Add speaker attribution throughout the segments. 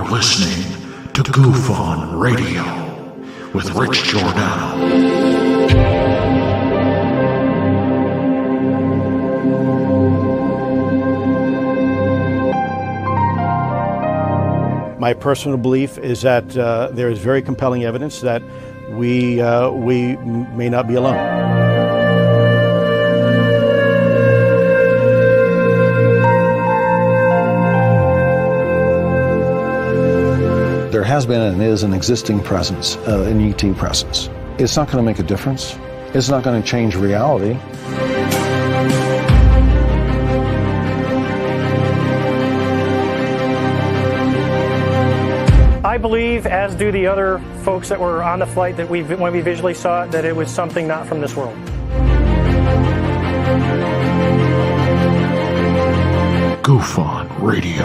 Speaker 1: are listening to Goof On Radio with Rich Giordano.
Speaker 2: My personal belief is that there is very compelling evidence that we may not be alone.
Speaker 3: There has been and is an existing presence, an ET presence. It's not going to make a difference. It's not going to change reality.
Speaker 4: I believe, as do the other folks that were on the flight, that when we visually saw it, that it was something not from this world.
Speaker 1: Goof On Radio.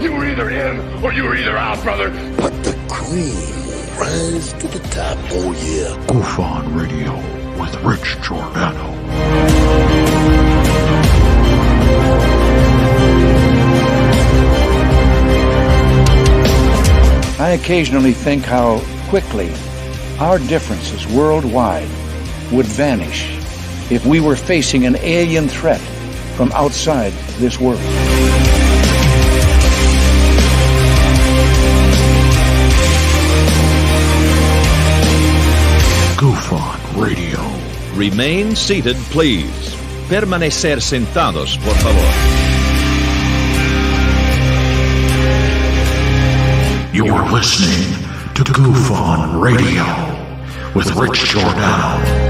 Speaker 5: You were either in or you were either out, brother.
Speaker 6: But the cream will rise to the top, oh yeah.
Speaker 1: Goof On Radio with Rich Giordano.
Speaker 7: I occasionally think how quickly our differences worldwide would vanish if we were facing an alien threat from outside this world.
Speaker 1: Goof On Radio.
Speaker 8: Remain seated, please. Permanecer sentados, por favor.
Speaker 1: You are listening to Goof On Radio with Rich Giordano.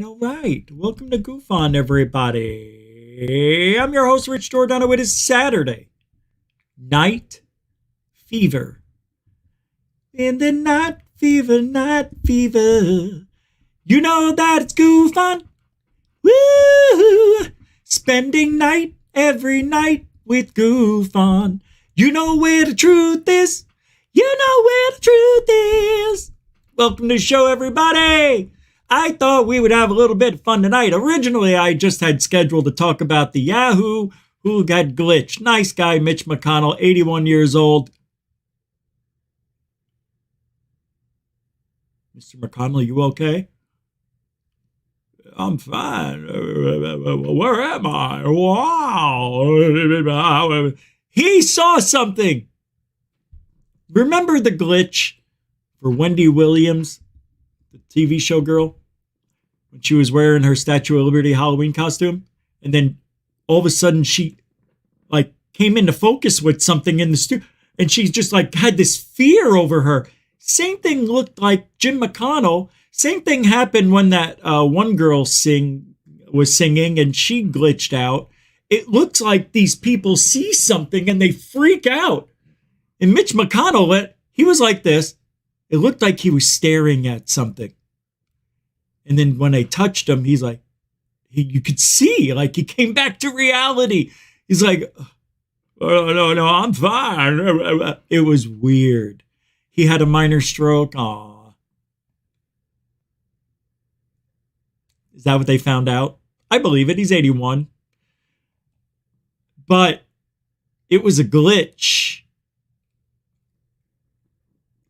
Speaker 9: All right. Welcome to Goof On, everybody. I'm your host, Rich Giordano. It is Saturday. Night Fever. In the night fever. You know that it's Goof On. Woo! Spending night every night with Goof On. You know where the truth is. Welcome to the show, everybody. I thought we would have a little bit of fun tonight. Originally, I just had scheduled to talk about the Yahoo who got glitched. Nice guy, Mitch McConnell, 81 years old. Mr. McConnell, you okay? I'm fine. Where am I? Wow. He saw something. Remember the glitch for Wendy Williams? TV show girl, when she was wearing her Statue of Liberty Halloween costume, and then all of a sudden she came into focus with something in the studio, and she just had this fear over her. Same thing looked like Jim McConnell. Same thing happened when that one girl was singing and she glitched out. It looks like these people see something and they freak out. And Mitch McConnell, he was like this. It looked like he was staring at something. And then when they touched him, he's like, you could see, he came back to reality. He's like, oh, no, I'm fine. It was weird. He had a minor stroke. Aw. Is that what they found out? I believe it. He's 81. But it was a glitch.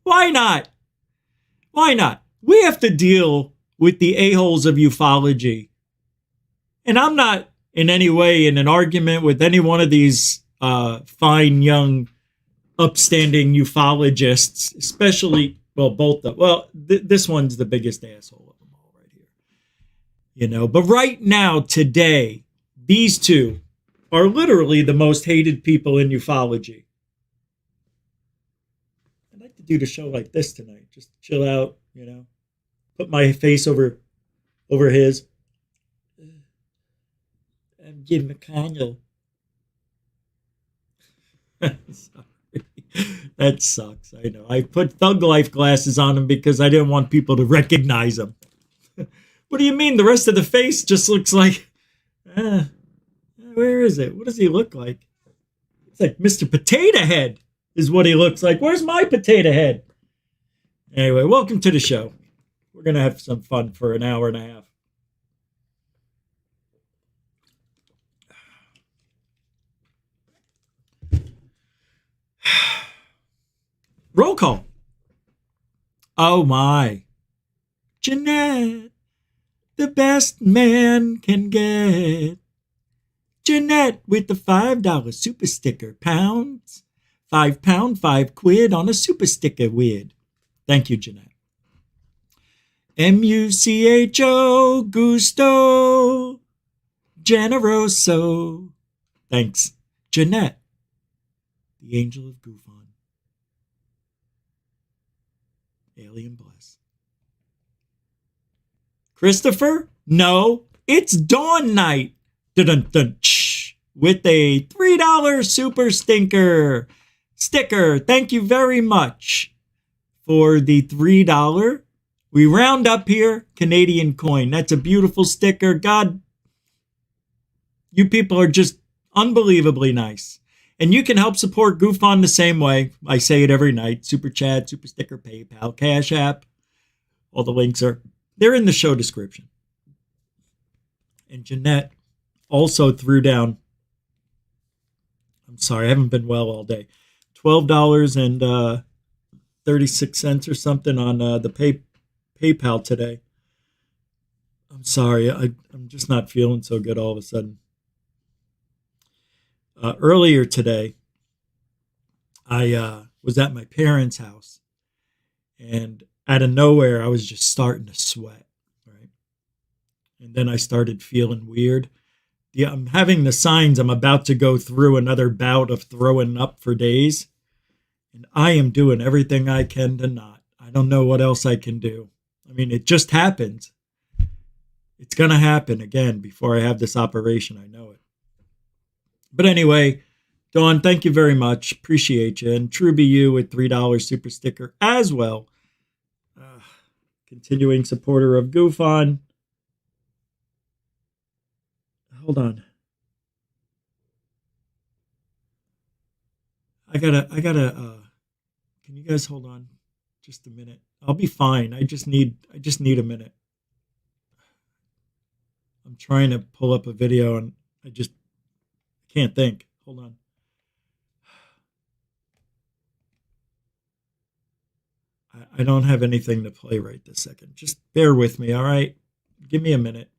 Speaker 9: Why not? Why not? We have to deal with the a-holes of ufology. And I'm not in any way in an argument with any one of these fine, young, upstanding ufologists, especially, well, both of them. Well, this one's the biggest asshole of them all right here. You know, but right now, today, these two are literally the most hated people in ufology. I'd like to do the show like this tonight. Just chill out, you know. Put my face over his. I'm Mitch McConnell. Sorry. That sucks. I know. I put Thug Life glasses on him because I didn't want people to recognize him. What do you mean? The rest of the face just looks like... where is it? What does he look like? It's like Mr. Potato Head is what he looks like. Where's my potato head? Anyway, welcome to the show. We're going to have some fun for an hour and a half. Roll call. Oh my. Jeanette, the best man can get. Jeanette with the $5 super sticker. Pounds. £5, £5 on a super sticker wid. Thank you, Jeanette. Mucho gusto. Generoso. Thanks, Jeanette, the angel of Goofon. Alien bless. Christopher? No, it's Dawn Night. Dun-dun-dun. With a $3 super sticker. Thank you very much for the $3. We round up here Canadian coin. That's a beautiful sticker. God, you people are just unbelievably nice. And you can help support Goofon the same way. I say it every night. Super Chat, Super Sticker, PayPal, Cash App. All the links they're in the show description. And Jeanette also threw down, I'm sorry, I haven't been well all day, $12.36 or something on the PayPal today. I'm sorry, I'm just not feeling so good all of a sudden. Earlier today, I was at my parents' house, and out of nowhere, I was just starting to sweat, right? And then I started feeling weird. Yeah, I'm having the signs I'm about to go through another bout of throwing up for days, and I am doing everything I can to not. I don't know what else I can do. I mean, it just happens. It's going to happen again before I have this operation. I know it. But anyway, Dawn, thank you very much. Appreciate you. And True Be You with $3 super sticker as well. Continuing supporter of Goofon. Hold on. I gotta, can you guys hold on just a minute? I'll be fine. I just need a minute. I'm trying to pull up a video and I just can't think. Hold on. I don't have anything to play right this second. Just bear with me, all right? Give me a minute.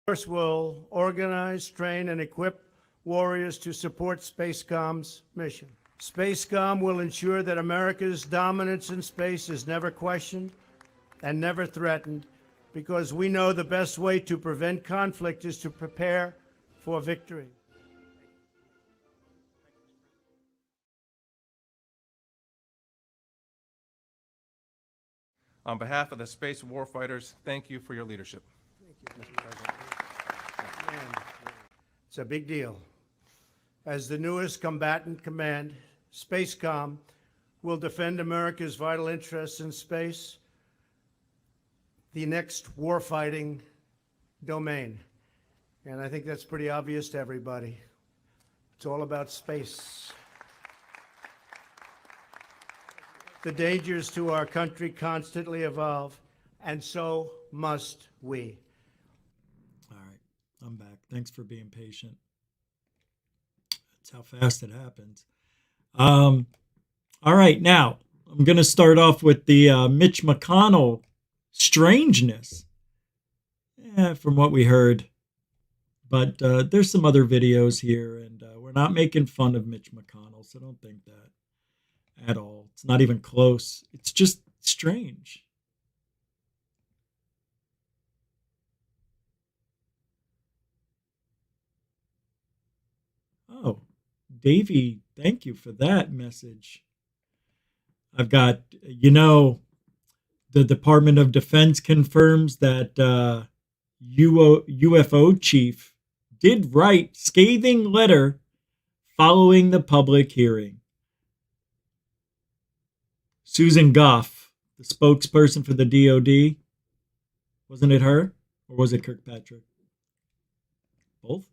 Speaker 10: Force will organize, train, and equip warriors to support Spacecom's mission. Spacecom will ensure that America's dominance in space is never questioned and never threatened, because we know the best way to prevent conflict is to prepare for victory.
Speaker 11: On behalf of the space warfighters, thank you for your leadership.
Speaker 10: Thank you, Mr. President. It's a big deal. As the newest combatant command, Spacecom will defend America's vital interests in space, the next warfighting domain. And I think that's pretty obvious to everybody. It's all about space. The dangers to our country constantly evolve, and so must we.
Speaker 9: All right, I'm back. Thanks for being patient. That's how fast it happens. All right, now I'm going to start off with the Mitch McConnell strangeness, from what we heard. But there's some other videos here, and we're not making fun of Mitch McConnell, so don't think that at all. It's not even close. It's just strange. Oh, Davey, thank you for that message. I've got, the Department of Defense confirms that UFO chief did write scathing letter following the public hearing. Susan Goff, the spokesperson for the DOD, wasn't it her? Or was it Kirkpatrick? Both?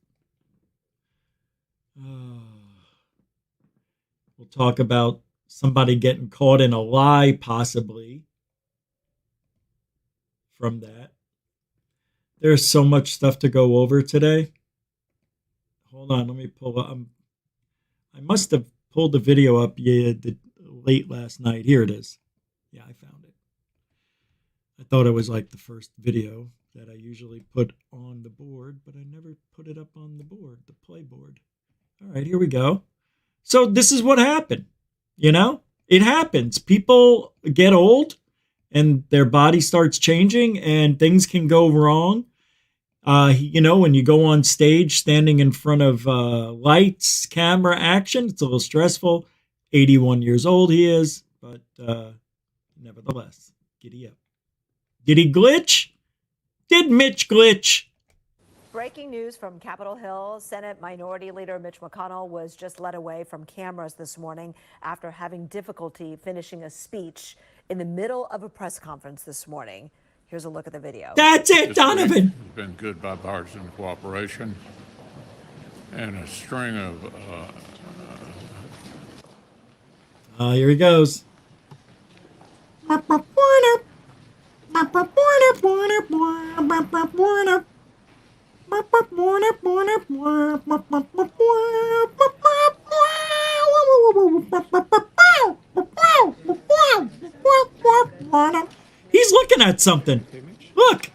Speaker 9: We'll talk about somebody getting caught in a lie, possibly, from that. There's so much stuff to go over today. Hold on, let me pull up. I must have pulled the video up late last night. Here it is. Yeah, I found it. I thought it was like the first video that I usually put on the board, but I never put it up on the board, the play board. All right, here we go. So this is what happened. It happens. People get old and their body starts changing and things can go wrong. When you go on stage standing in front of lights, camera, action, it's a little stressful. 81 years old he is, but nevertheless, giddy up. Did he glitch? Did Mitch glitch?
Speaker 12: Breaking news from Capitol Hill. Senate Minority Leader Mitch McConnell was just led away from cameras this morning after having difficulty finishing a speech in the middle of a press conference this morning. Here's a look at the video.
Speaker 9: That's it, Donovan.
Speaker 13: It's been good bipartisan cooperation and a string of...
Speaker 9: here he goes. He's looking at something. Look.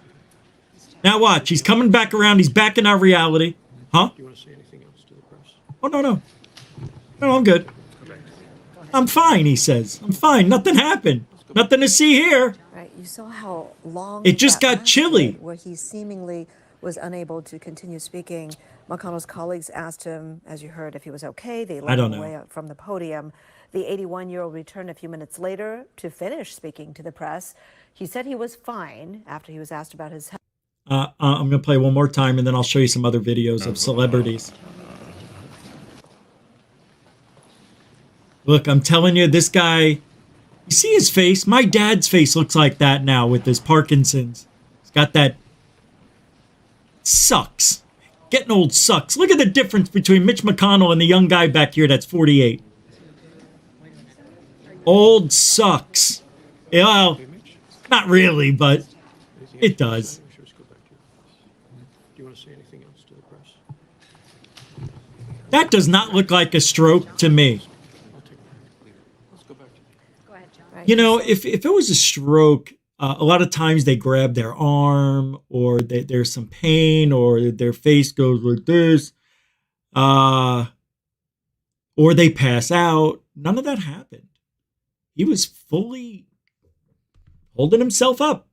Speaker 9: Now watch. He's coming back around. He's back in our reality. Huh?
Speaker 14: Do you want to say anything else to the press?
Speaker 9: Oh, no. No, I'm good. I'm fine, he says. I'm fine. Nothing happened. Nothing to see here.
Speaker 12: Right. You saw how long
Speaker 9: it just got chilly.
Speaker 12: Where he seemingly was unable to continue speaking. McConnell's colleagues asked him, as you heard, if he was okay. They led him away from the podium. The 81-year-old returned a few minutes later to finish speaking to the press. He said he was fine after he was asked about his health.
Speaker 9: I'm going to play one more time, and then I'll show you some other videos of celebrities. Look, I'm telling you, this guy, you see his face? My dad's face looks like that now with his Parkinson's. He's got that. Sucks. Getting old sucks. Look at the difference between Mitch McConnell and the young guy back here that's 48. Old sucks. Yeah, well, not really, but it does.
Speaker 14: Do you want to say anything else to the press?
Speaker 9: That does not look like a stroke to me.
Speaker 14: Let's go back to
Speaker 12: Go ahead, John.
Speaker 9: If it was a stroke, a lot of times they grab their arm, or there's some pain, or their face goes like this, or they pass out. None of that happened. He was fully holding himself up,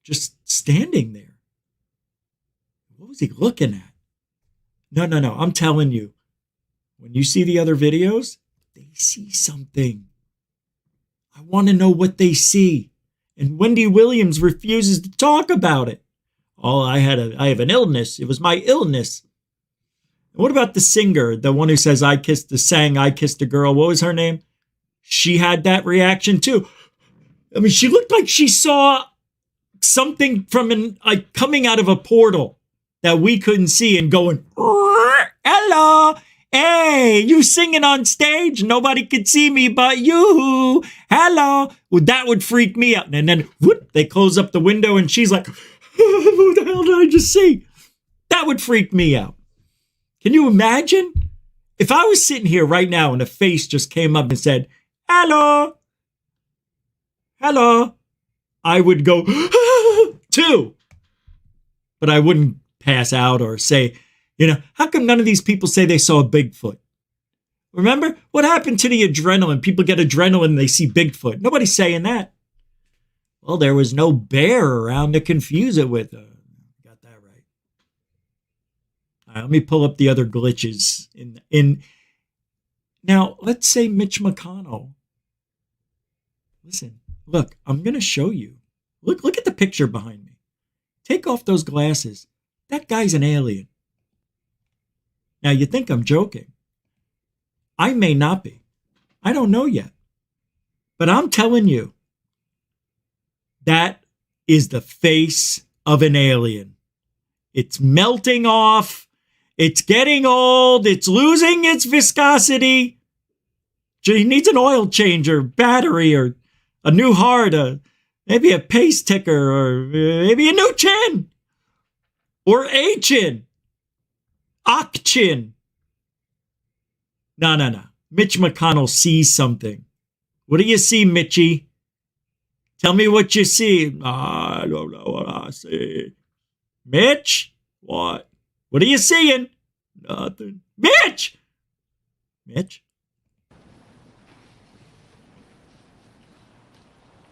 Speaker 9: just standing there. What was he looking at? No. I'm telling you, when you see the other videos, they see something. I want to know what they see. And Wendy Williams refuses to talk about it. Oh, I have an illness. It was my illness. What about the singer, the one who says I kissed a girl? What was her name? She had that reaction too. I mean, she looked like she saw something from coming out of a portal that we couldn't see and going, hello, hey, you singing on stage? Nobody could see me but you. Hello. Well, that would freak me out. And then whoop, they close up the window and she's like, what the hell did I just see? That would freak me out. Can you imagine? If I was sitting here right now and a face just came up and said, hello, I would go, too. But I wouldn't pass out or say, how come none of these people say they saw a Bigfoot? Remember? What happened to the adrenaline? People get adrenaline and they see Bigfoot. Nobody's saying that. Well, there was no bear around to confuse it with. Got that right. All right, let me pull up the other glitches. Now, let's say Mitch McConnell. Listen, look, I'm going to show you. Look at the picture behind me. Take off those glasses. That guy's an alien. Now, you think I'm joking. I may not be. I don't know yet. But I'm telling you, that is the face of an alien. It's melting off. It's getting old. It's losing its viscosity. He needs an oil change or battery or a new heart, maybe a pace ticker, or maybe a new chin or a chin. Chin. No. Mitch McConnell sees something. What do you see, Mitchie? Tell me what you see. I don't know what I see. Mitch? What? What are you seeing? Nothing. Mitch?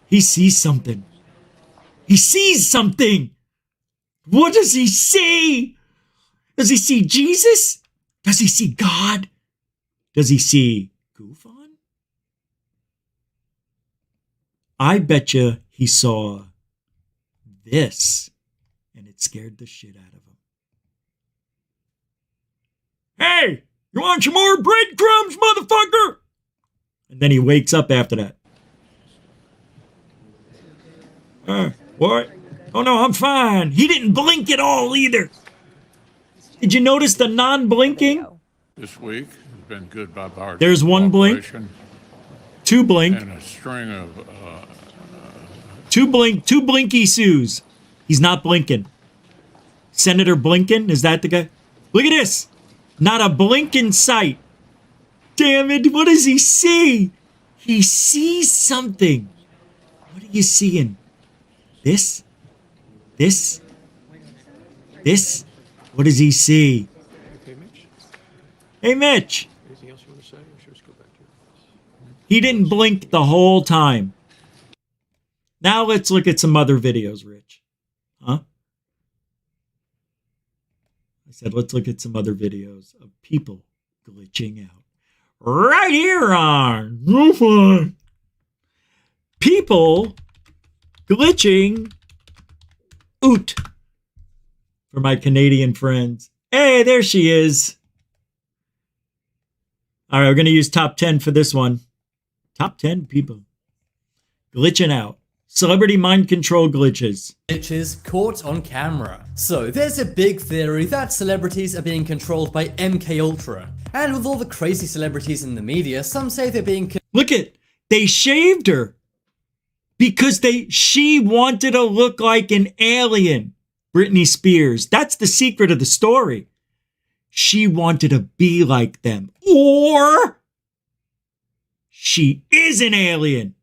Speaker 9: He sees something. What does he see? Does he see Jesus? Does he see God? Does he see Goofon? I bet you he saw this, and it scared the shit out of him. Hey, you want some more breadcrumbs, motherfucker? And then he wakes up after that. What? Oh, no, I'm fine. He didn't blink at all either. Did you notice the non-blinking?
Speaker 13: This week has been good bipartisan.
Speaker 9: There's one blink. Two blink.
Speaker 13: And a string of...
Speaker 9: Two blinky Sues. He's not blinking. Senator Blinken, is that the guy? Look at this. Not a blink in sight. Damn it, what does he see? He sees something. What are you seeing? This? What does he see? Hey, Mitch.
Speaker 14: Anything else you want to say, or should we just go back to your...
Speaker 9: He didn't blink the whole time. Now let's look at some other videos, Rich. Huh? I said let's look at some other videos of people glitching out. Right here on UFO. People glitching out. For my Canadian friends. Hey, there she is. All right, we're going to use top 10 for this one. Top 10 people glitching out. Celebrity mind control glitches.
Speaker 15: Glitches caught on camera. So there's a big theory that celebrities are being controlled by MKUltra. And with all the crazy celebrities in the media, some say they're being...
Speaker 9: Look it, they shaved her because she wanted to look like an alien. Britney Spears. That's the secret of the story. She wanted to be like them. Or she is an alien.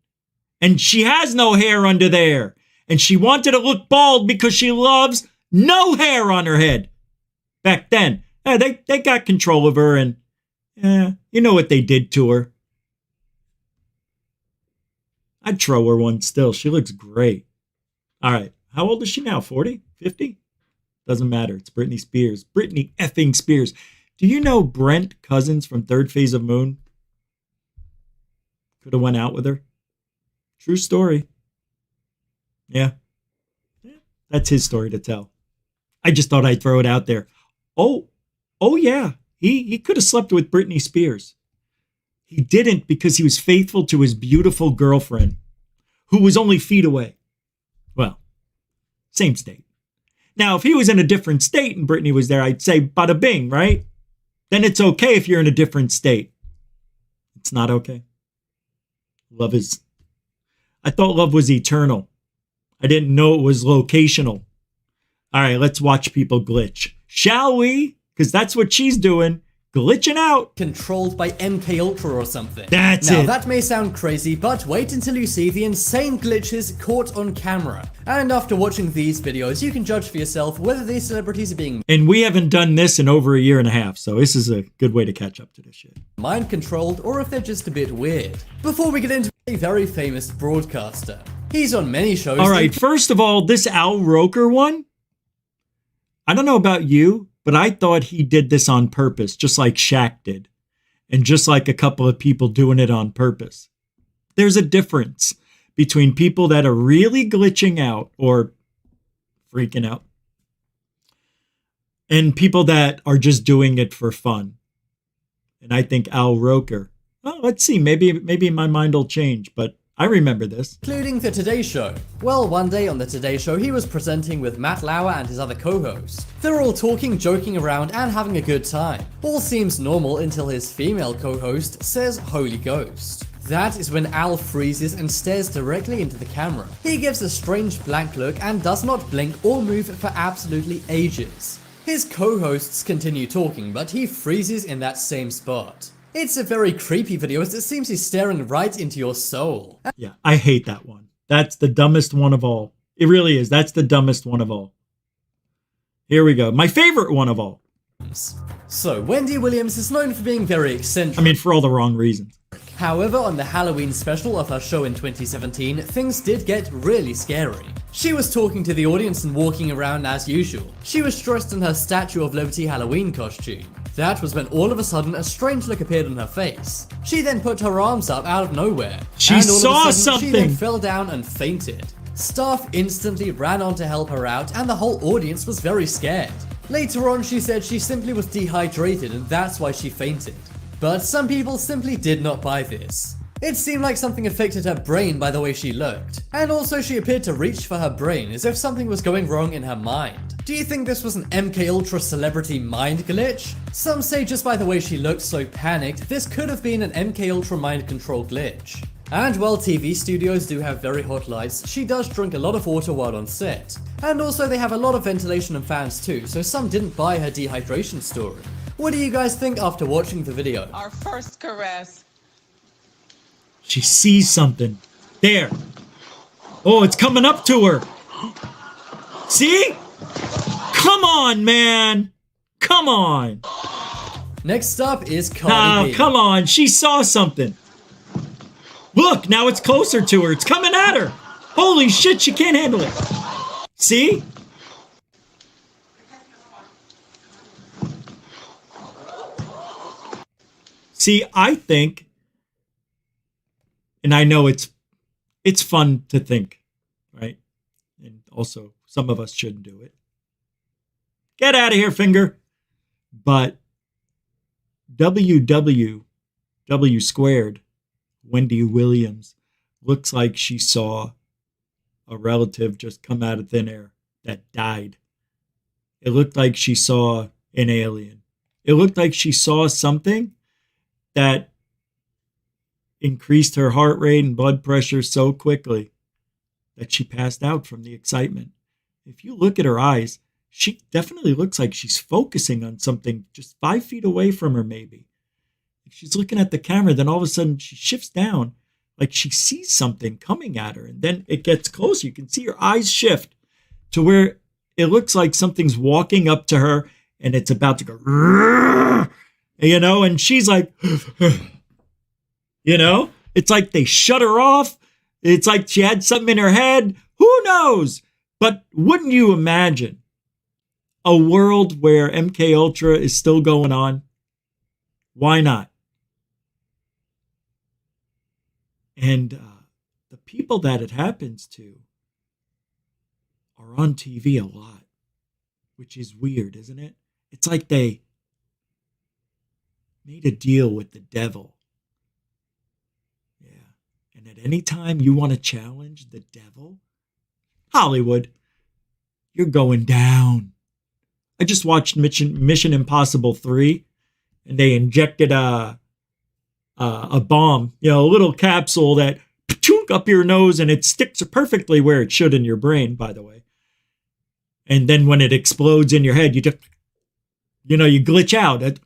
Speaker 9: And she has no hair under there. And she wanted to look bald because she loves no hair on her head. Back then, they got control of her, and you know what they did to her. I'd throw her one still. She looks great. All right. How old is she now? 40? 50? Doesn't matter. It's Britney Spears. Britney effing Spears. Do you know Brent Cousins from Third Phase of Moon? Could have went out with her. True story. Yeah. That's his story to tell. I just thought I'd throw it out there. Oh yeah. He could have slept with Britney Spears. He didn't because he was faithful to his beautiful girlfriend, who was only feet away. Well, same state. Now, if he was in a different state and Britney was there, I'd say bada bing, right? Then it's okay if you're in a different state. It's not okay. I thought love was eternal. I didn't know it was locational. All right, let's watch people glitch. Shall we? Because that's what she's doing. Glitching out.
Speaker 15: Controlled by MK Ultra or something.
Speaker 9: That's it.
Speaker 15: Now that may sound crazy, but wait until you see the insane glitches caught on camera. And after watching these videos, you can judge for yourself whether these celebrities are being
Speaker 9: And we haven't done this in over a year and a half, so this is a good way to catch up to this shit.
Speaker 15: mind controlled or if they're just a bit weird. Before we get into a very famous broadcaster. He's on many shows.
Speaker 9: All right, first of all, this Al Roker one, I don't know about you, but I thought he did this on purpose, just like Shaq did. And just like a couple of people doing it on purpose. There's a difference between people that are really glitching out or freaking out and people that are just doing it for fun. And I think Al Roker, well, let's see, maybe my mind will change, but I remember this.
Speaker 15: Including The Today Show. Well, one day on The Today Show, he was presenting with Matt Lauer and his other co-host. They're all talking, joking around, and having a good time. All seems normal until his female co-host says Holy Ghost. That is when Al freezes and stares directly into the camera. He gives a strange blank look and does not blink or move for absolutely ages. His co-hosts continue talking, but he freezes in that same spot. It's a very creepy video as it seems he's staring right into your soul.
Speaker 9: Yeah, I hate that one. That's the dumbest one of all. It really is. That's the dumbest one of all. Here we go. My favorite one of all.
Speaker 15: So, Wendy Williams is known for being very eccentric.
Speaker 9: I mean, for all the wrong reasons.
Speaker 15: However, on the Halloween special of her show in 2017, things did get really scary. She was talking to the audience and walking around as usual. She was dressed in her Statue of Liberty Halloween costume. That was when all of a sudden a strange look appeared on her face. She then put her arms up out of nowhere.
Speaker 9: She saw something!
Speaker 15: She then fell down and fainted. Staff instantly ran on to help her out and the whole audience was very scared. Later on, she said she simply was dehydrated and that's why she fainted. But some people simply did not buy this. It seemed like something affected her brain by the way she looked. And also she appeared to reach for her brain as if something was going wrong in her mind. Do you think this was an MK Ultra celebrity mind glitch? Some say just by the way she looked so panicked, this could have been an MK Ultra mind control glitch. And while TV studios do have very hot lights, she does drink a lot of water while on set. And also they have a lot of ventilation and fans too, so some didn't buy her dehydration story. What do you guys think after watching the video?
Speaker 16: Our first caress.
Speaker 9: She sees something. There. Oh, it's coming up to her. See? Come on, man. Come on.
Speaker 15: Next up is Cardi B.
Speaker 9: Come on. She saw something. Look, now it's closer to her. It's coming at her. Holy shit, she can't handle it. See? See, I think, and I know it's fun to think, right? And also, some of us shouldn't do it. Get out of here, finger. But W squared, Wendy Williams, looks like she saw a relative just come out of thin air that died. It looked like she saw an alien. It looked like she saw something that increased her heart rate and blood pressure so quickly that she passed out from the excitement. If you look at her eyes, she definitely looks like she's focusing on something just 5 feet away from her, maybe. If she's looking at the camera, then all of a sudden she shifts down, Like she sees something coming at her, and then it gets closer. You can see her eyes shift to where it looks like something's walking up to her and it's about to go, you know, and she's like, you know, it's like they shut her off. It's like she had something in her head. Who knows? But wouldn't you imagine a world where MK Ultra is still going on? Why not? And the people that it happens to are on TV a lot, which is weird, isn't it? It's like they made a deal with the devil. Yeah. And at any time you want to challenge the devil, Hollywood, you're going down. I just watched Mission Impossible 3, and they injected a bomb, you know, a little capsule that up your nose, and it sticks perfectly where it should in your brain, by the way. And then when it explodes in your head, you just, you know, you glitch out. That's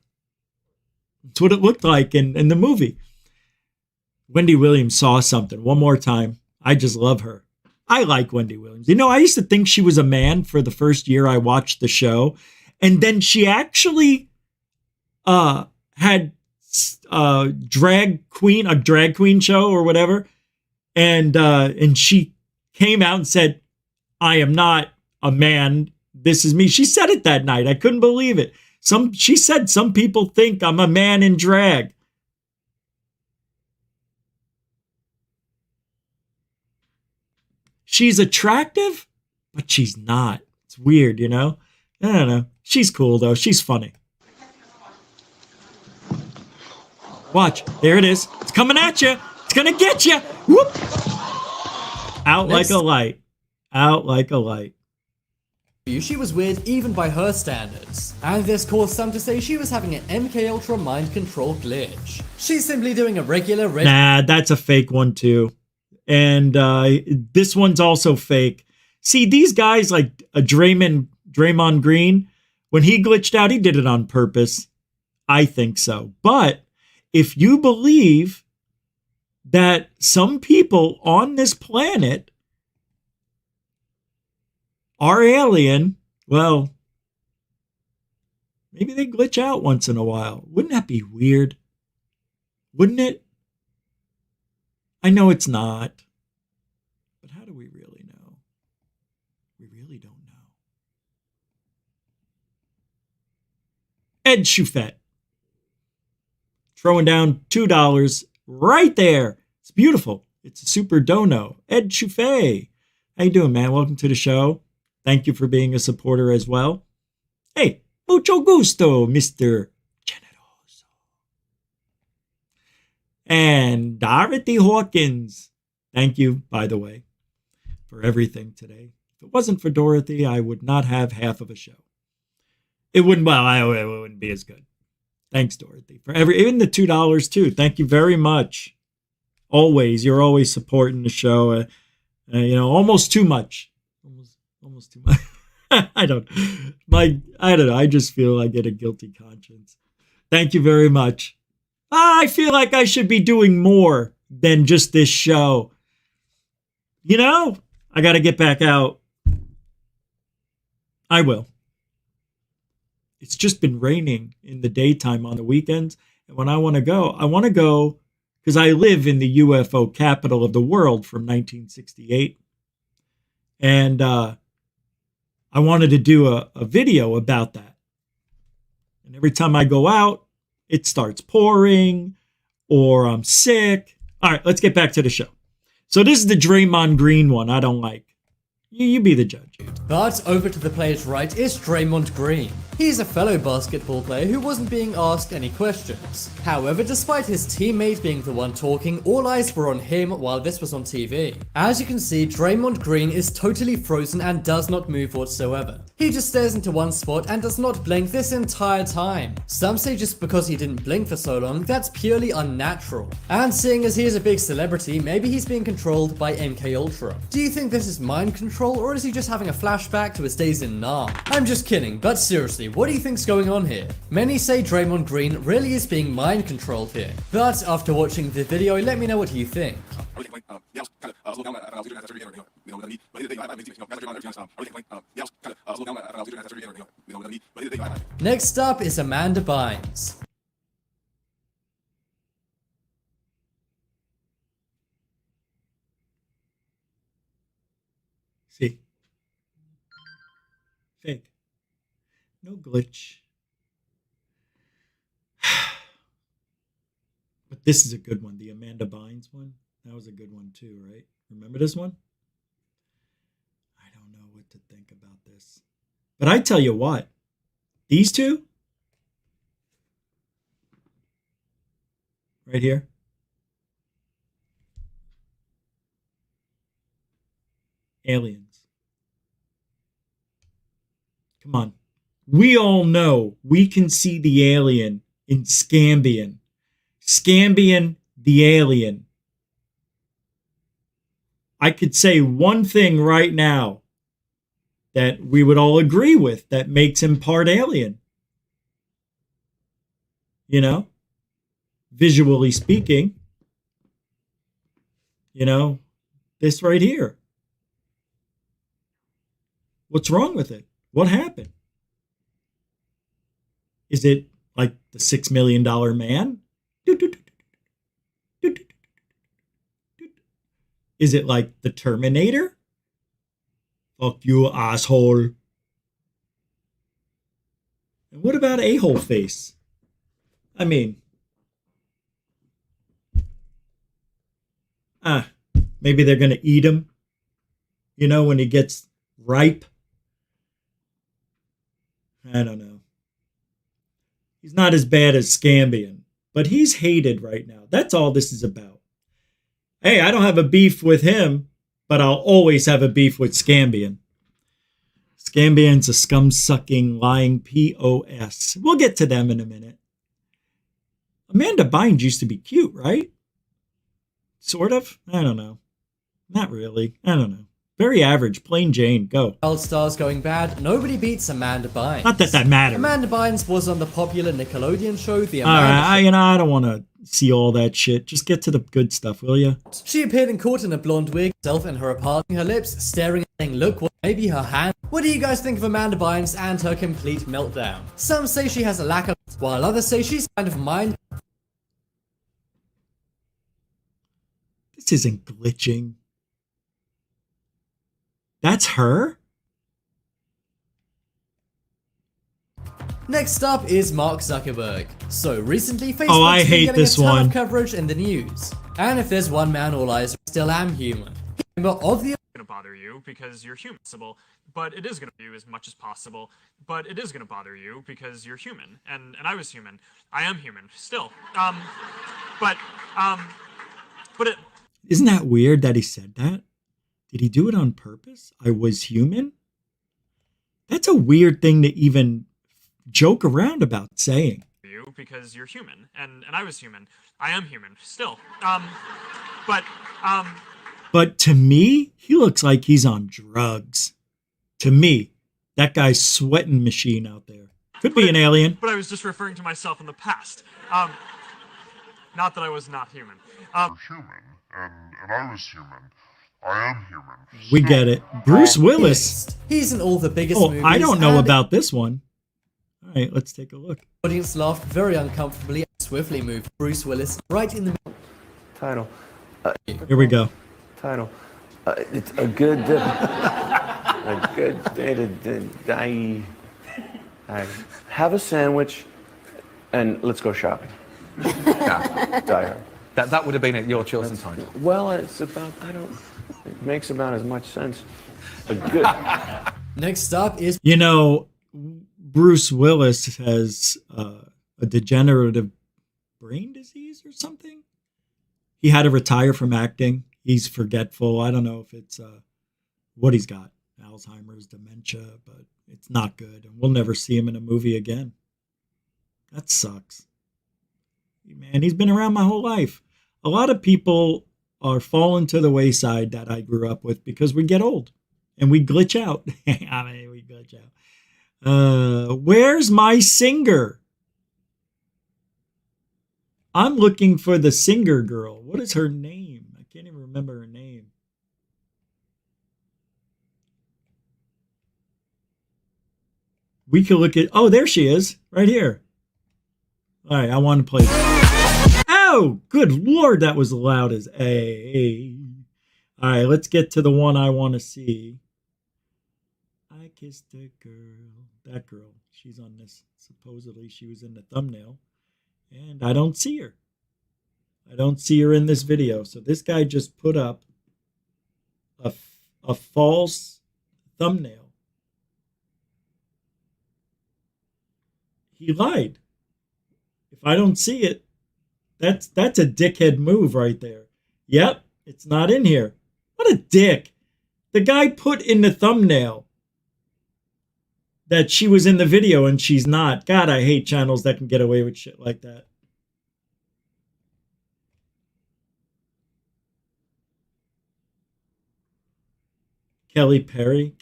Speaker 9: what it looked like in the movie. Wendy Williams saw something one more time. I just love her. I like Wendy Williams. You know, I used to think she was a man for the first year I watched the show. And then she actually had a drag queen show or whatever. And she came out and said, I am not a man. This is me. She said it that night. I couldn't believe it. She said, some people think I'm a man in drag. She's attractive, but she's not. It's weird, you know? I don't know. She's cool, though. She's funny. Watch. There it is. It's coming at you. It's going to get you. Whoop. Out like a light. Out like a light.
Speaker 15: She was weird even by her standards, and this caused some to say she was having an MK Ultra mind control glitch. She's simply doing a regular
Speaker 9: Nah, that's a fake one too. And this one's also fake. See, these guys like Draymond Green, when he glitched out, he did it on purpose. I think so. But if you believe that some people on this planet are alien, well, maybe they glitch out once in a while. Wouldn't that be weird? Wouldn't it? I know it's not. But how do we really know? We really don't know. Ed Choufette. Throwing down $2 right there. It's beautiful. It's a super dono. Ed Choufette. How you doing, man? Welcome to the show. Thank you for being a supporter as well. Hey, mucho gusto, Mr. Generoso. And Dorothy Hawkins. Thank you, by the way, for everything today. If it wasn't for Dorothy, I would not have half of a show. It wouldn't be as good. Thanks, Dorothy. Even the $2 too. Thank you very much. Always, you're always supporting the show. You know, almost too much. Almost too much. I don't know. I just feel I get a guilty conscience. Thank you very much. I feel like I should be doing more than just this show. You know, I got to get back out. I will. It's just been raining in the daytime on the weekends. And when I want to go because I live in the UFO capital of the world from 1968. And I wanted to do a video about that. And every time I go out, it starts pouring or I'm sick. All right, let's get back to the show. So this is the Draymond Green one I don't like. You be the judge.
Speaker 15: But over to the player's right is Draymond Green. He's a fellow basketball player who wasn't being asked any questions. However, despite his teammate being the one talking, all eyes were on him while this was on TV. As you can see, Draymond Green is totally frozen and does not move whatsoever. He just stares into one spot and does not blink this entire time. Some say just because he didn't blink for so long, that's purely unnatural. And seeing as he is a big celebrity, maybe he's being controlled by MK Ultra. Do you think this is mind control, or is he just having a flashback to his days in Nam? I'm just kidding, but seriously, what do you think's going on here? Many say Draymond Green really is being mind controlled here. But after watching the video, let me know what you think. Next up is Amanda Bynes.
Speaker 9: See? Fake. No glitch. But this is a good one. The Amanda Bynes one. That was a good one too, right? Remember this one? I don't know what to think about this. But I tell you what. These two. Right here. Aliens. Come on. We all know we can see the alien in SCAMbian. SCAMbian the alien. I could say one thing right now that we would all agree with that makes him part alien. You know? Visually speaking. You know? This right here. What's wrong with it? What happened? Is it like the $6 million man? Is it like the Terminator? Fuck you, asshole. And what about A-hole face? I mean, maybe they're going to eat him, you know, when he gets ripe. I don't know. He's not as bad as SCAMbian, but he's hated right now. That's all this is about. Hey, I don't have a beef with him, but I'll always have a beef with SCAMbian. SCAMbian's a scum-sucking, lying POS. We'll get to them in a minute. Amanda Bynes used to be cute, right? Sort of? I don't know. Not really. I don't know. Very average, plain Jane. Go.
Speaker 15: Child stars going bad, nobody beats Amanda Bynes.
Speaker 9: Not that that matters.
Speaker 15: Amanda Bynes was on the popular Nickelodeon show, The
Speaker 9: Amanda
Speaker 15: Amanda
Speaker 9: Show. I don't want to see all that shit. Just get to the good stuff, will you?
Speaker 15: She appeared in court in a blonde wig, herself in her apartment, her lips staring, saying, look, what, maybe her hand. What do you guys think of Amanda Bynes and her complete meltdown? Some say she has a lack of, while others say she's kind of mind.
Speaker 9: This isn't glitching. That's her?
Speaker 15: Next up is Mark Zuckerberg. So recently, Facebook's
Speaker 9: I
Speaker 15: been
Speaker 9: hate
Speaker 15: getting
Speaker 9: this
Speaker 15: a ton
Speaker 9: one.
Speaker 15: of coverage in the news. And if there's one man all eyes, I still am human. Member of the
Speaker 16: Gonna bother you because you're human, but it is gonna do as much as possible. But it is gonna bother you because you're human, and I was human. I am human still. But it.
Speaker 9: Isn't that weird that he said that? Did he do it on purpose? I was human? That's a weird thing to even joke around about saying.
Speaker 16: You because you're human, and I was human. I am human still.
Speaker 9: But to me, he looks like he's on drugs. To me, that guy's sweating machine out there. Could be an alien.
Speaker 16: But I was just referring to myself in the past. Not that I was not human.
Speaker 5: You're human, and I was human. I am human.
Speaker 9: We get it. Bruce Willis.
Speaker 15: He's in all the biggest movies.
Speaker 9: I don't know about this one. All right, let's take a look.
Speaker 15: The audience laughed very uncomfortably and swiftly moved Bruce Willis right in the
Speaker 17: title.
Speaker 9: Here we go.
Speaker 17: Title. It's a good day to die. Have a sandwich and let's go shopping.
Speaker 18: Yeah.
Speaker 17: Die Hard.
Speaker 18: That would have been your chosen title.
Speaker 17: Well, it's about, it makes about as much sense. Good.
Speaker 15: Next up is...
Speaker 9: You know, Bruce Willis has a degenerative brain disease or something. He had to retire from acting. He's forgetful. I don't know if it's what he's got. Alzheimer's, dementia, but it's not good. And we'll never see him in a movie again. That sucks. Man, he's been around my whole life. A lot of people are falling to the wayside that I grew up with because we get old and we glitch out. We glitch out. Where's my singer? I'm looking for the singer girl. What is her name? I can't even remember her name. We can look at... Oh, there she is. Right here. All right, I want to play this. Oh, good Lord, that was loud as A. All right, let's get to the one I want to see. I kissed a girl. That girl. She's on this. Supposedly, she was in the thumbnail. And I don't see her. I don't see her in this video. So this guy just put up a false thumbnail. He lied. If I don't see it, that's a dickhead move right there. Yep, it's not in here. What a dick. The guy put in the thumbnail that she was in the video and she's not. God, I hate channels that can get away with shit like that. Katy Perry.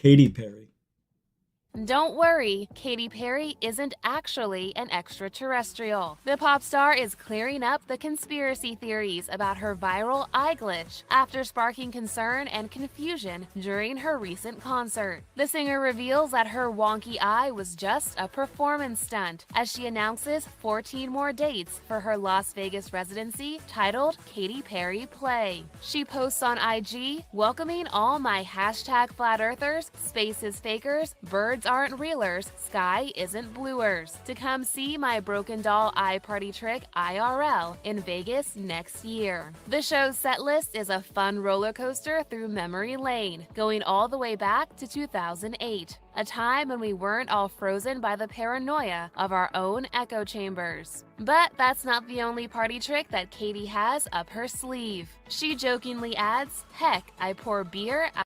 Speaker 19: Don't worry, Katy Perry isn't actually an extraterrestrial. The pop star is clearing up the conspiracy theories about her viral eye glitch after sparking concern and confusion during her recent concert. The singer reveals that her wonky eye was just a performance stunt as she announces 14 more dates for her Las Vegas residency titled Katy Perry Play. She posts on IG, welcoming all my hashtag flat earthers, space is fakers, birds aren't realers, sky isn't bluers, to come see my broken doll eye party trick IRL in Vegas next year. The show's set list is a fun roller coaster through memory lane, going all the way back to 2008, a time when we weren't all frozen by the paranoia of our own echo chambers. But that's not the only party trick that Katy has up her sleeve. She jokingly adds, heck, I pour beer out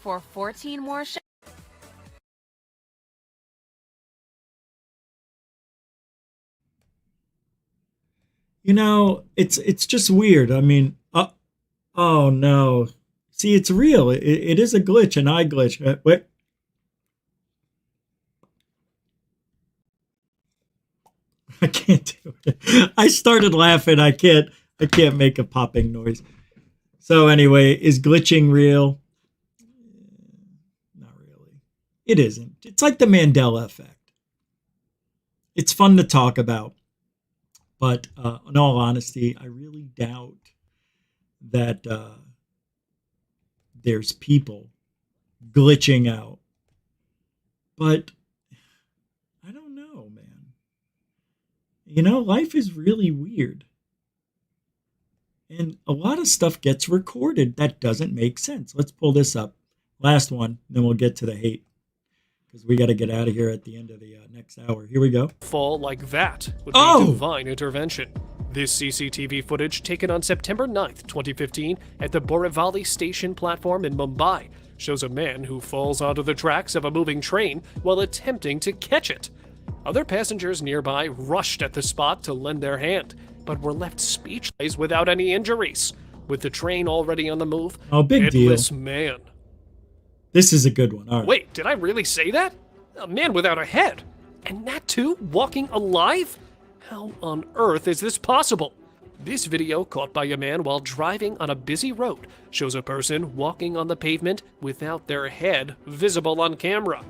Speaker 19: for 14 more shows.
Speaker 9: You know, it's just weird. I mean, oh no. See, it's real. It is a glitch, an eye glitch. Wait. I can't do it. I started laughing. I can't make a popping noise. So anyway, is glitching real? It isn't. It's like the Mandela effect. It's fun to talk about. But in all honesty, I really doubt that there's people glitching out. But I don't know, man. You know, life is really weird. And a lot of stuff gets recorded that doesn't make sense. Let's pull this up. Last one, then we'll get to the hate. Because we got to get out of here at the end of the next hour. Here we go.
Speaker 14: Fall like that would be divine intervention. This CCTV footage taken on September 9th, 2015 at the Borivali station platform in Mumbai shows a man who falls onto the tracks of a moving train while attempting to catch it. Other passengers nearby rushed at the spot to lend their hand, but were left speechless without any injuries. With the train already on the move,
Speaker 9: big
Speaker 14: headless
Speaker 9: deal.
Speaker 14: man.
Speaker 9: This is a good one. All right.
Speaker 14: Wait, did I really say that? A man without a head. And that too, walking alive? How on earth is this possible? This video, caught by a man while driving on a busy road, shows a person walking on the pavement without their head visible on camera.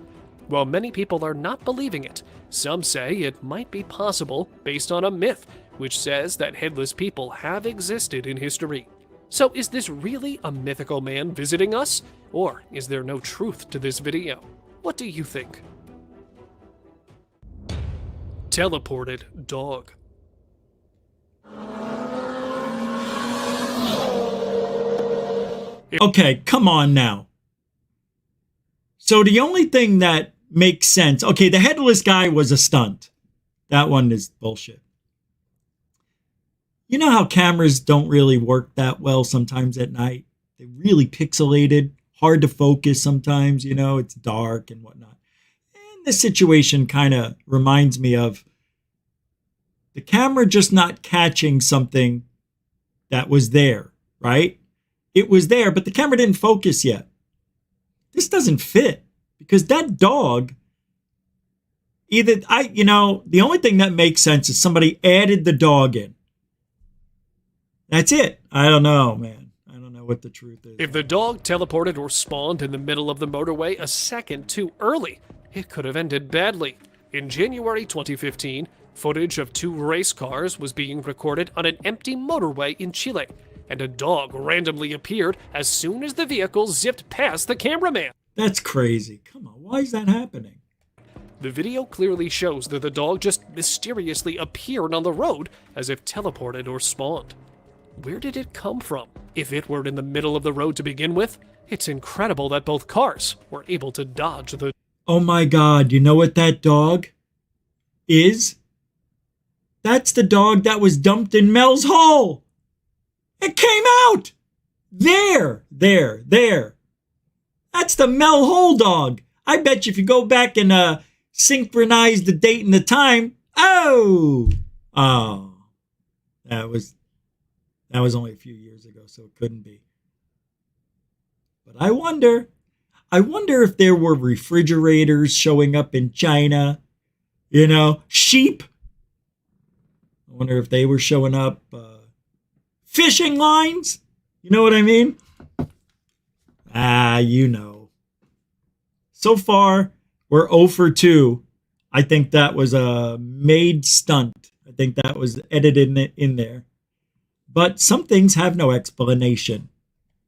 Speaker 14: While many people are not believing it, some say it might be possible based on a myth, which says that headless people have existed in history. So is this really a mythical man visiting us? Or is there no truth to this video? What do you think? Teleported dog.
Speaker 9: Okay, come on now. So the only thing that makes sense, okay, the headless guy was a stunt. That one is bullshit. You know how cameras don't really work that well sometimes at night? They're really pixelated, hard to focus sometimes, you know, it's dark and whatnot. And this situation kind of reminds me of the camera just not catching something that was there, right? It was there, but the camera didn't focus yet. this doesn't fit because that dog, the only thing that makes sense is somebody added the dog in. That's it. I don't know, man. I don't know what the truth is.
Speaker 14: If the dog teleported or spawned in the middle of the motorway a second too early, it could have ended badly. In January 2015, footage of 2 race cars was being recorded on an empty motorway in Chile, and a dog randomly appeared as soon as the vehicle zipped past the cameraman.
Speaker 9: That's crazy. Come on, why is that happening?
Speaker 14: The video clearly shows that the dog just mysteriously appeared on the road as if teleported or spawned. Where did it come from? If it were in the middle of the road to begin with, it's incredible that both cars were able to dodge the...
Speaker 9: Oh my God, you know what that dog is? That's the dog that was dumped in Mel's hole. It came out. There. That's the Mel Hole dog. I bet you if you go back and synchronize the date and the time, that was only a few years ago, so it couldn't be. But I wonder if there were refrigerators showing up in China, sheep. I wonder if they were showing up, fishing lines. You know what I mean? So far, we're 0 for 2. I think that was a made stunt. I think that was edited in there. But some things have no explanation.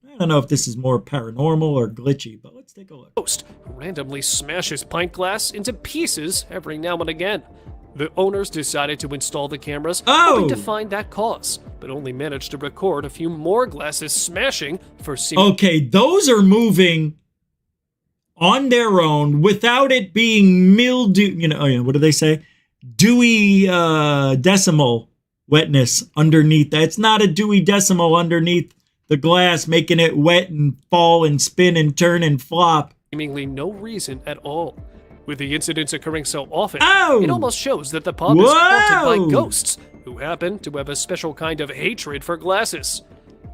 Speaker 9: I don't know if this is more paranormal or glitchy, but let's take a look.
Speaker 14: Ghost randomly smashes pint glass into pieces every now and again. The owners decided to install the cameras, hoping to find that cause, but only managed to record a few more glasses smashing for...
Speaker 9: Okay, those are moving on their own without it being mildew, what do they say? Dewy decimal wetness underneath that. It's not a dewy decimal underneath the glass, making it wet and fall and spin and turn and flop.
Speaker 14: Seemingly no reason at all. With the incidents occurring so often, it almost shows that the pub is haunted by ghosts who happen to have a special kind of hatred for glasses.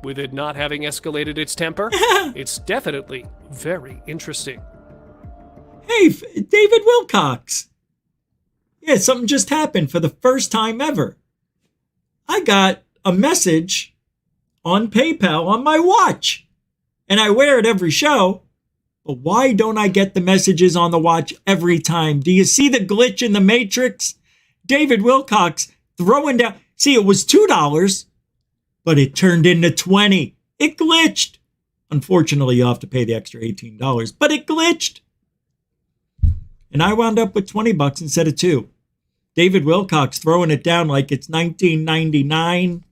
Speaker 14: With it not having escalated its temper, it's definitely very interesting.
Speaker 9: Hey, David Wilcox. Yeah, something just happened for the first time ever. I got a message on PayPal on my watch, and I wear it every show. But why don't I get the messages on the watch every time? Do you see the glitch in the Matrix? David Wilcox throwing down. See, it was $2, but it turned into $20. It glitched. Unfortunately, you have to pay the extra $18, but it glitched. And I wound up with $20 instead of $2. David Wilcox throwing it down like it's 1999.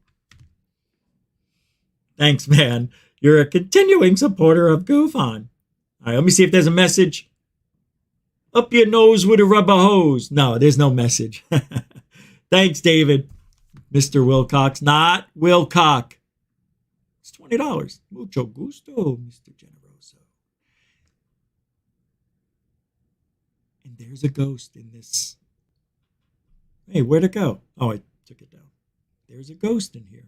Speaker 9: Thanks, man. You're a continuing supporter of Goof On. All right, let me see if there's a message. Up your nose with a rubber hose. No, there's no message. Thanks, David. Mr. Wilcox, not Wilcock. It's $20. Mucho gusto, Mr. Generoso. And there's a ghost in this. Hey, where'd it go? Oh, I took it down. There's a ghost in here.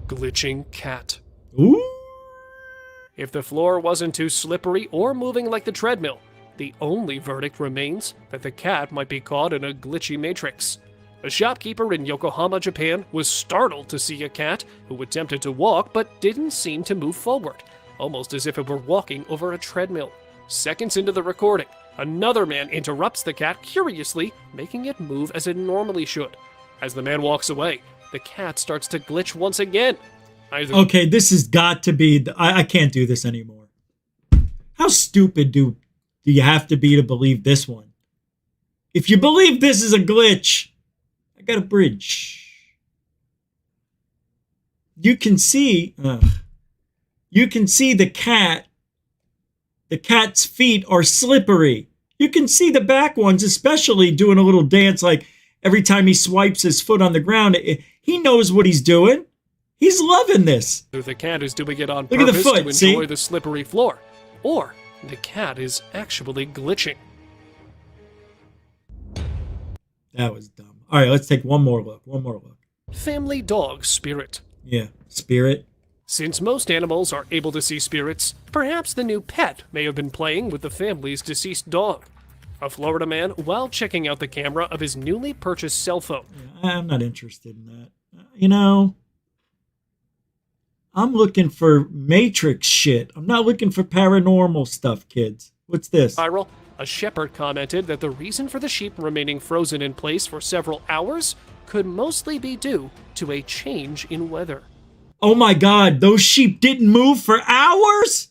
Speaker 14: Glitching cat.
Speaker 9: Ooh.
Speaker 14: If the floor wasn't too slippery or moving like the treadmill, the only verdict remains that the cat might be caught in a glitchy matrix. A shopkeeper in Yokohama, Japan, was startled to see a cat who attempted to walk but didn't seem to move forward, almost as if it were walking over a treadmill. Seconds into the recording, another man interrupts the cat curiously, making it move as it normally should. As the man walks away, the cat starts to glitch once again.
Speaker 9: Okay, this has got to be... I can't do this anymore. How stupid do you have to be to believe this one? If you believe this is a glitch, I got a bridge. You can see... the cat. The cat's feet are slippery. You can see the back ones, especially doing a little dance like every time he swipes his foot on the ground. He knows what he's doing. He's loving this.
Speaker 14: Either the cat is doing it on
Speaker 9: Look at the
Speaker 14: purpose
Speaker 9: foot,
Speaker 14: to
Speaker 9: see?
Speaker 14: enjoy the slippery floor, or the cat is actually glitching.
Speaker 9: That was dumb. All right, let's take one more look.
Speaker 14: Family dog spirit.
Speaker 9: Yeah, spirit.
Speaker 14: Since most animals are able to see spirits, perhaps the new pet may have been playing with the family's deceased dog. A Florida man, while checking out the camera of his newly purchased cell phone.
Speaker 9: I'm not interested in that. You know, I'm looking for Matrix shit. I'm not looking for paranormal stuff, kids. What's this?
Speaker 14: Viral. A shepherd commented that the reason for the sheep remaining frozen in place for several hours could mostly be due to a change in weather.
Speaker 9: Oh my God, those sheep didn't move for hours?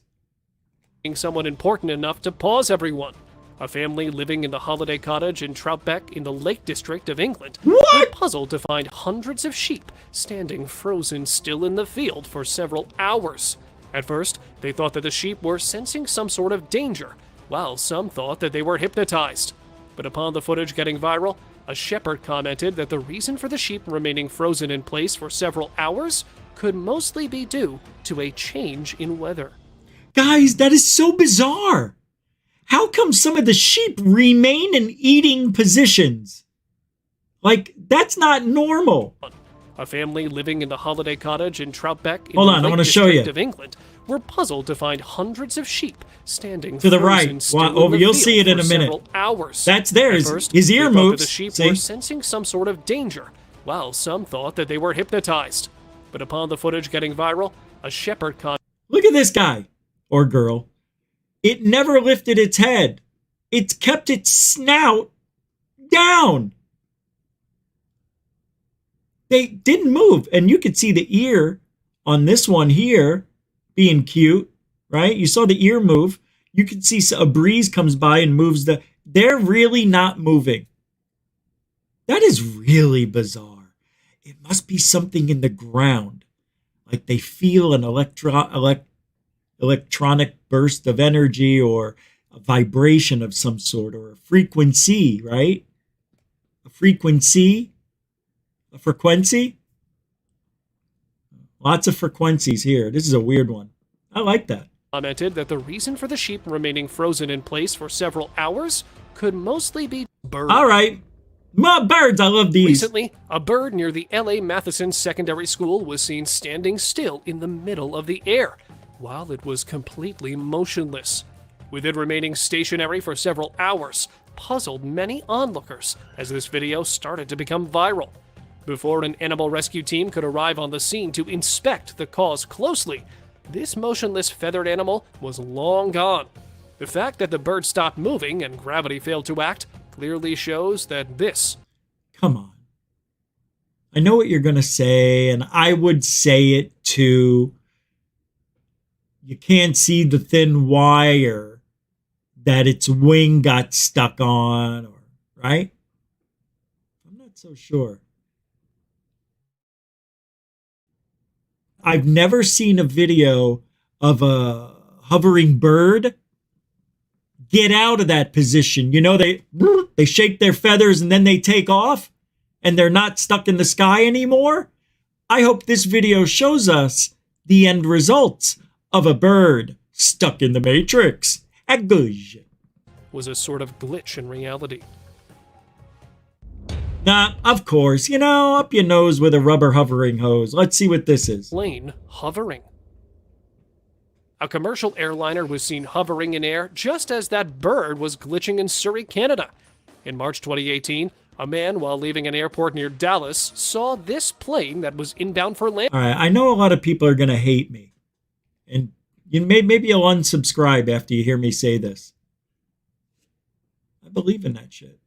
Speaker 14: Someone important enough to pause everyone. A family living in the holiday cottage in Troutbeck in the Lake District of England were puzzled to find hundreds of sheep standing frozen still in the field for several hours. At first, they thought that the sheep were sensing some sort of danger, while some thought that they were hypnotized. But upon the footage getting viral, a shepherd commented that the reason for the sheep remaining frozen in place for several hours could mostly be due to a change in weather.
Speaker 9: Guys, that is so bizarre. How come some of the sheep remain in eating positions? Like, that's not normal.
Speaker 14: A family living in the holiday cottage in Troutbeck in
Speaker 9: Hold on,
Speaker 14: the
Speaker 9: I
Speaker 14: Lake
Speaker 9: want to show
Speaker 14: District
Speaker 9: you.
Speaker 14: of England were puzzled to find hundreds of sheep standing
Speaker 9: To the
Speaker 14: frozen
Speaker 9: right.
Speaker 14: still
Speaker 9: Well,
Speaker 14: in the
Speaker 9: you'll
Speaker 14: field
Speaker 9: see it in
Speaker 14: for
Speaker 9: a minute.
Speaker 14: several hours.
Speaker 9: That's there.
Speaker 14: At first,
Speaker 9: His ear
Speaker 14: they thought that
Speaker 9: moves.
Speaker 14: the sheep
Speaker 9: See?
Speaker 14: were sensing some sort of danger, while some thought that they were hypnotized. But upon the footage getting viral, a shepherd commented.
Speaker 9: Look at this guy or girl. It never lifted its head. It's kept its snout down. They didn't move. And you could see the ear on this one here being cute, right? You saw the ear move. You could see a breeze comes by and moves the... They're really not moving. That is really bizarre. It must be something in the ground. Like they feel an electronic burst of energy or a vibration of some sort or a frequency, right? A frequency? A frequency? Lots of frequencies here. This is a weird one. I like that.
Speaker 14: Commented that the reason for the sheep remaining frozen in place for several hours could mostly be birds.
Speaker 9: All right. Birds, I love these.
Speaker 14: Recently, a bird near the L.A. Matheson Secondary School was seen standing still in the middle of the air, while it was completely motionless. With it remaining stationary for several hours, puzzled many onlookers as this video started to become viral. Before an animal rescue team could arrive on the scene to inspect the cause closely, this motionless feathered animal was long gone. The fact that the bird stopped moving and gravity failed to act clearly shows that this...
Speaker 9: Come on. I know what you're going to say, and I would say it too. You can't see the thin wire that its wing got stuck on, or right? I'm not so sure. I've never seen a video of a hovering bird get out of that position. You know, they shake their feathers and then they take off and they're not stuck in the sky anymore. I hope this video shows us the end results of a bird stuck in the Matrix. Agouge.
Speaker 14: was a sort of glitch in reality.
Speaker 9: Nah, of course. You know, up your nose with a rubber hovering hose. Let's see what this is.
Speaker 14: Plane hovering. A commercial airliner was seen hovering in air just as that bird was glitching in Surrey, Canada. In March 2018, a man, while leaving an airport near Dallas, saw this plane that was inbound for landing.
Speaker 9: All right, I know a lot of people are going to hate me. And maybe you'll unsubscribe after you hear me say this. I believe in that shit.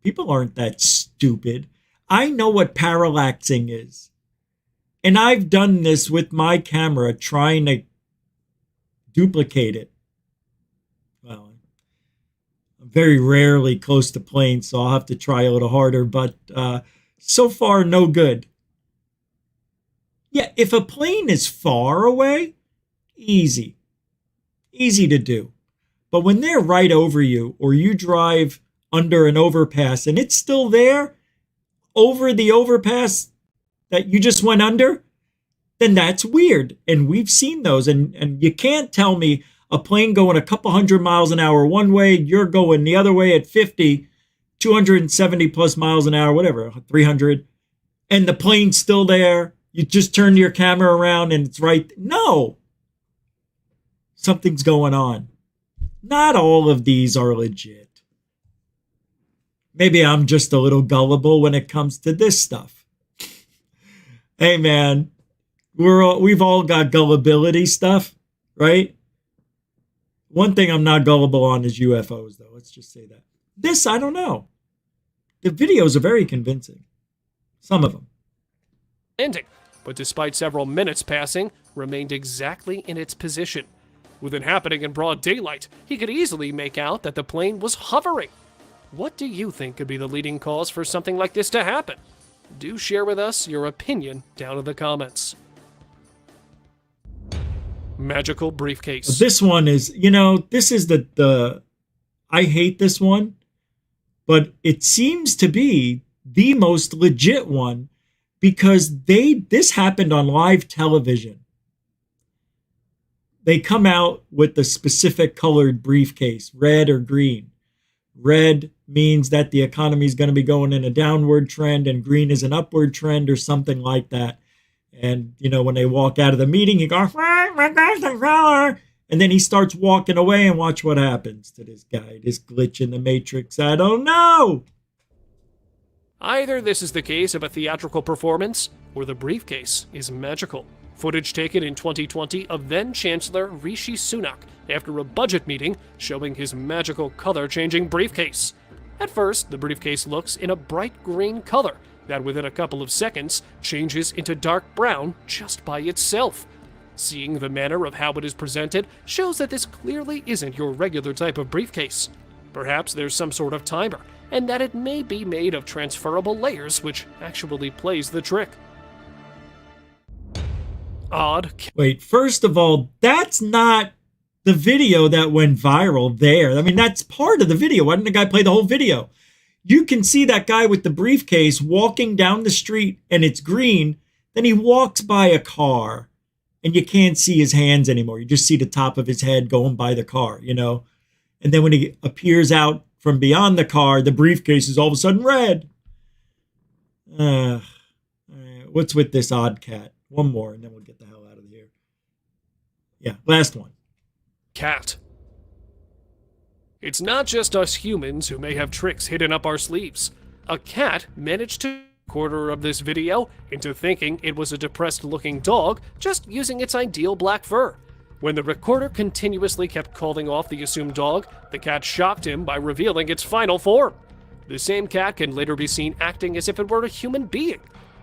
Speaker 9: People aren't that stupid. I know what parallaxing is. And I've done this with my camera trying to duplicate it. Well, I'm very rarely close to planes, so I'll have to try a little harder. But so far, no good. Yeah, if a plane is far away, easy. Easy to do. But when they're right over you, or you drive under an overpass and it's still there, over the overpass that you just went under, then that's weird. And we've seen those. And you can't tell me a plane going a couple 100 miles an hour one way, you're going the other way at 50, 270 plus miles an hour, whatever, 300, and the plane's still there. You just turn your camera around and it's right. No. Something's going on. Not all of these are legit. Maybe I'm just a little gullible when it comes to this stuff. Hey, man, we've all got gullibility stuff, right? One thing I'm not gullible on is UFOs, though. Let's just say that. This, I don't know. The videos are very convincing. Some of them.
Speaker 14: Ending, but despite several minutes passing, remained exactly in its position. With it happening in broad daylight, he could easily make out that the plane was hovering. What do you think could be the leading cause for something like this to happen? Do share with us your opinion down in the comments. Magical briefcase.
Speaker 9: This one is, this is the I hate this one, but it seems to be the most legit one because this happened on live television. They come out with the specific colored briefcase, red or green. Red means that the economy is going to be going in a downward trend and green is an upward trend or something like that. And, when they walk out of the meeting, he goes, and then he starts walking away and watch what happens to this guy, this glitch in the matrix. I don't know.
Speaker 14: Either this is the case of a theatrical performance or the briefcase is magical. Footage taken in 2020 of then-Chancellor Rishi Sunak after a budget meeting showing his magical color-changing briefcase. At first, the briefcase looks in a bright green color that within a couple of seconds changes into dark brown just by itself. Seeing the manner of how it is presented shows that this clearly isn't your regular type of briefcase. Perhaps there's some sort of timer, and that it may be made of transferable layers, which actually plays the trick. Odd.
Speaker 9: Wait, first of all, that's not the video that went viral there. I mean, that's part of the video. Why didn't the guy play the whole video? You can see that guy with the briefcase walking down the street and it's green. Then he walks by a car and you can't see his hands anymore. You just see the top of his head going by the car, And then when he appears out from beyond the car, the briefcase is all of a sudden red. What's with this odd cat? One more, and then we'll get the hell out of here. Yeah, last one.
Speaker 14: Cat. It's not just us humans who may have tricks hidden up our sleeves. A cat managed to quarter of this video into thinking it was a depressed-looking dog just using its ideal black fur. When the recorder continuously kept calling off the assumed dog, the cat shocked him by revealing its final form. The same cat can later be seen acting as if it were a human being.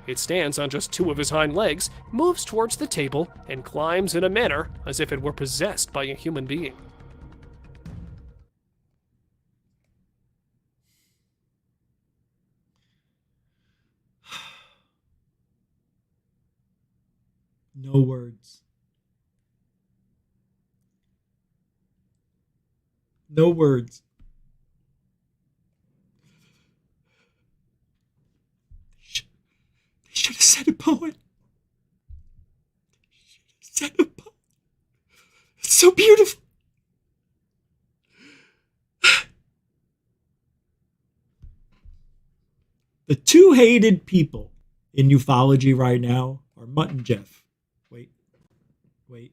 Speaker 14: It stands on just two of his hind legs, moves towards the table, and climbs in a manner as if it were possessed by a human being.
Speaker 9: No words. No words. Should have said a poem. Said a poem. It's so beautiful. The two hated people in ufology right now are Mutt and Jeff. Wait.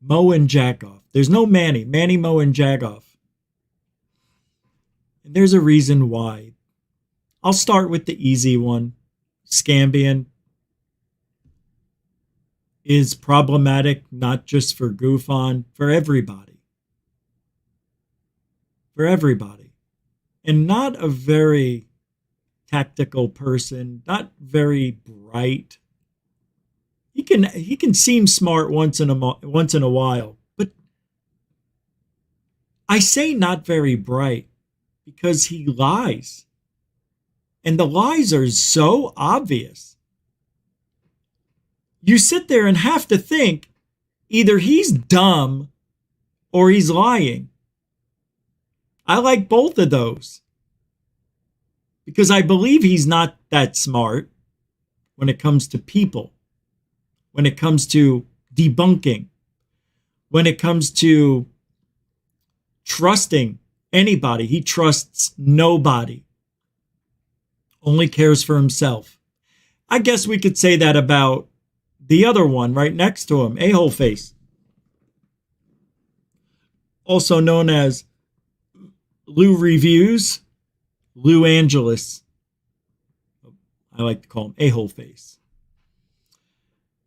Speaker 9: Mo and Jackoff. There's no Manny. Manny, Mo, and Jackoff. And there's a reason why. I'll start with the easy one. SCAMbian is problematic, not just for GoofOn, for everybody. For everybody. And not a very tactical person, not very bright. He can seem smart once in a while, but I say not very bright because he lies. And the lies are so obvious. You sit there and have to think either he's dumb or he's lying. I like both of those because I believe he's not that smart when it comes to people, when it comes to debunking, when it comes to trusting anybody. He trusts nobody. only cares for himself. I guess we could say that about the other one right next to him, A-hole face. Also known as Lou Reviews, Lou Angeles. I like to call him A-hole face.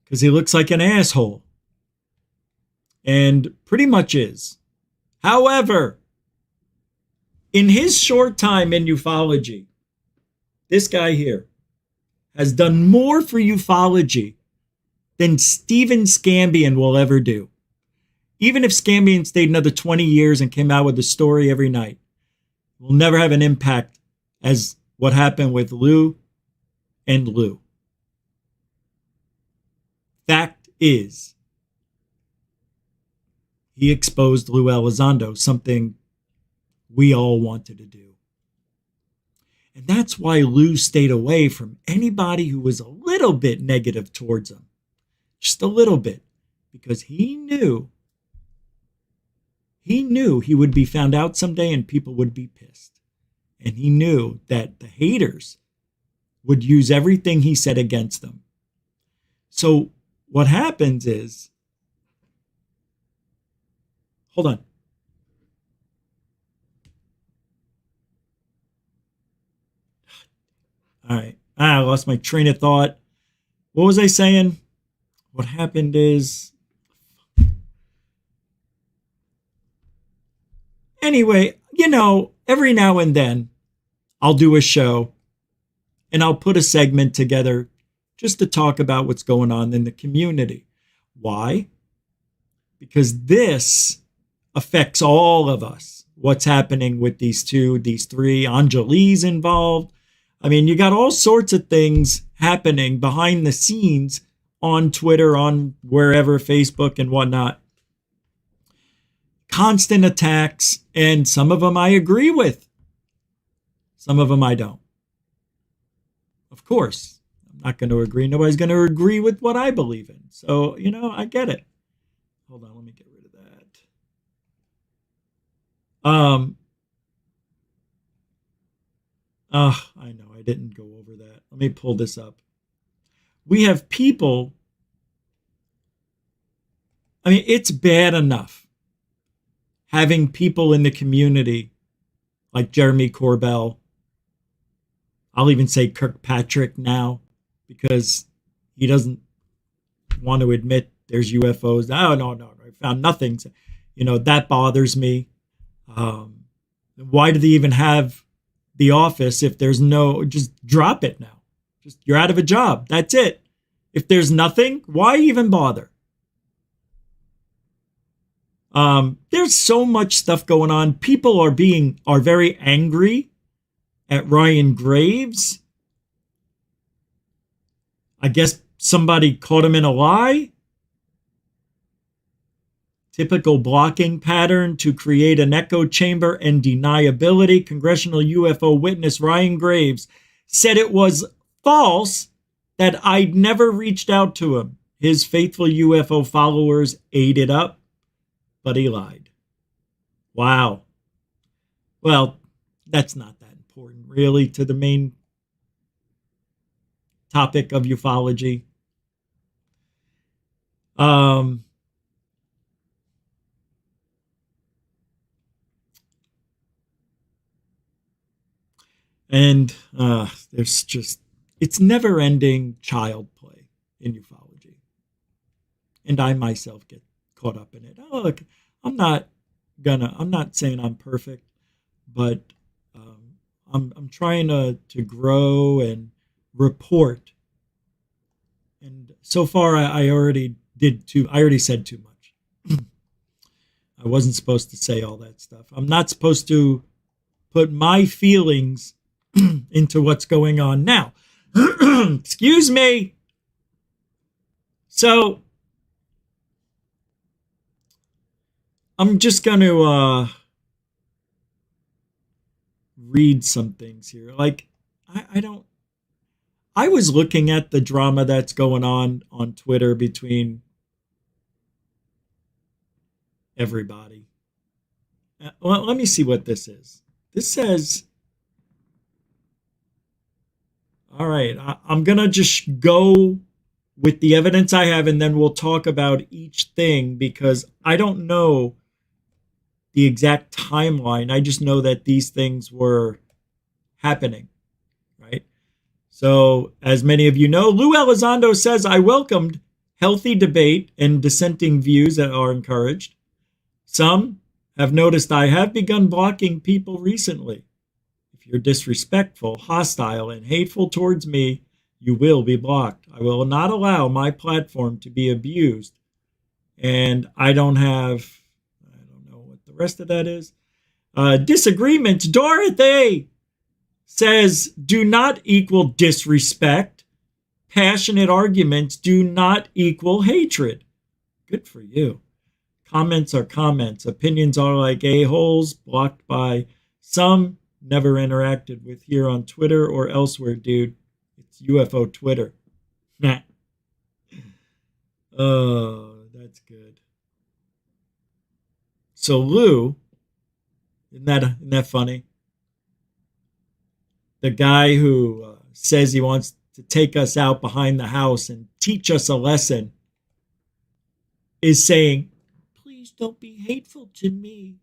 Speaker 9: Because he looks like an asshole. And pretty much is. However, in his short time in ufology, this guy here has done more for ufology than Stephen SCAMbian will ever do. Even if SCAMbian stayed another 20 years and came out with a story every night, it will never have an impact as what happened with Lou and Lou. Fact is, he exposed Lou Elizondo, something we all wanted to do. And that's why Lou stayed away from anybody who was a little bit negative towards him. Just a little bit. Because he knew he would be found out someday and people would be pissed. And he knew that the haters would use everything he said against them. So what happens is, hold on. All right. I lost my train of thought. What was I saying? What happened is, anyway, every now and then I'll do a show and I'll put a segment together just to talk about what's going on in the community. Why? Because this affects all of us. What's happening with these two, these three, Anjali's involved. I mean, you got all sorts of things happening behind the scenes on Twitter, on wherever, Facebook and whatnot. Constant attacks, and some of them I agree with. Some of them I don't. Of course, I'm not going to agree. Nobody's going to agree with what I believe in. So, I get it. Hold on, let me get rid of that. I know I didn't go over that. Let me pull this up. We have people. I mean, it's bad enough having people in the community like Jeremy Corbell. I'll even say Kirkpatrick now because he doesn't want to admit there's UFOs. No, I found nothing. That bothers me. Why do they even have the office if there's no, just drop it now. Just, you're out of a job. That's it. If there's nothing, why even bother? There's so much stuff going on. People are very angry at Ryan Graves. I guess somebody caught him in a lie. Typical blocking pattern to create an echo chamber and deniability. Congressional UFO witness Ryan Graves said it was false that I'd never reached out to him. His faithful UFO followers ate it up, but he lied. Wow. Well, that's not that important, really, to the main topic of ufology. And there's just, it's never-ending child play in ufology. And I myself get caught up in it. Oh, look, I'm not saying I'm perfect, but I'm trying to grow and report. And so far, I already said too much. I wasn't supposed to say all that stuff. I'm not supposed to put my feelings into what's going on now. Excuse me. So I'm just going to read some things here. Like, I was looking at the drama that's going on Twitter between everybody. Well, let me see what this is. This says, All right. I'm going to just go with the evidence I have, and then we'll talk about each thing because I don't know the exact timeline. I just know that these things were happening, right? So, as many of you know, Lou Elizondo says, I welcomed healthy debate and dissenting views that are encouraged. Some have noticed I have begun blocking people recently. If you're disrespectful, hostile, and hateful towards me, you will be blocked. I will not allow my platform to be abused. And I don't know what the rest of that is. Disagreements. Dorothy says, do not equal disrespect. Passionate arguments do not equal hatred. Good for you. Comments are comments. Opinions are like a-holes, blocked by some, never interacted with here on Twitter or elsewhere, dude. It's UFO Twitter. Nah. Oh, that's good. So Lou, isn't that funny? The guy who says he wants to take us out behind the house and teach us a lesson is saying, please don't be hateful to me.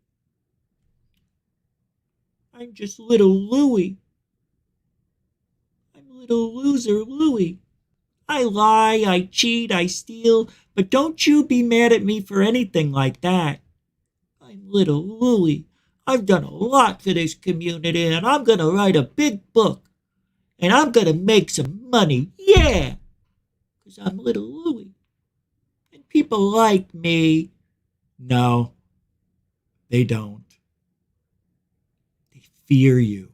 Speaker 9: I'm just little Louie. I'm little loser Louie. I lie, I cheat, I steal, but don't you be mad at me for anything like that. I'm little Louie. I've done a lot for this community, and I'm going to write a big book. And I'm going to make some money. Yeah! Because I'm little Louie. And people like me. No, they don't. They fear you.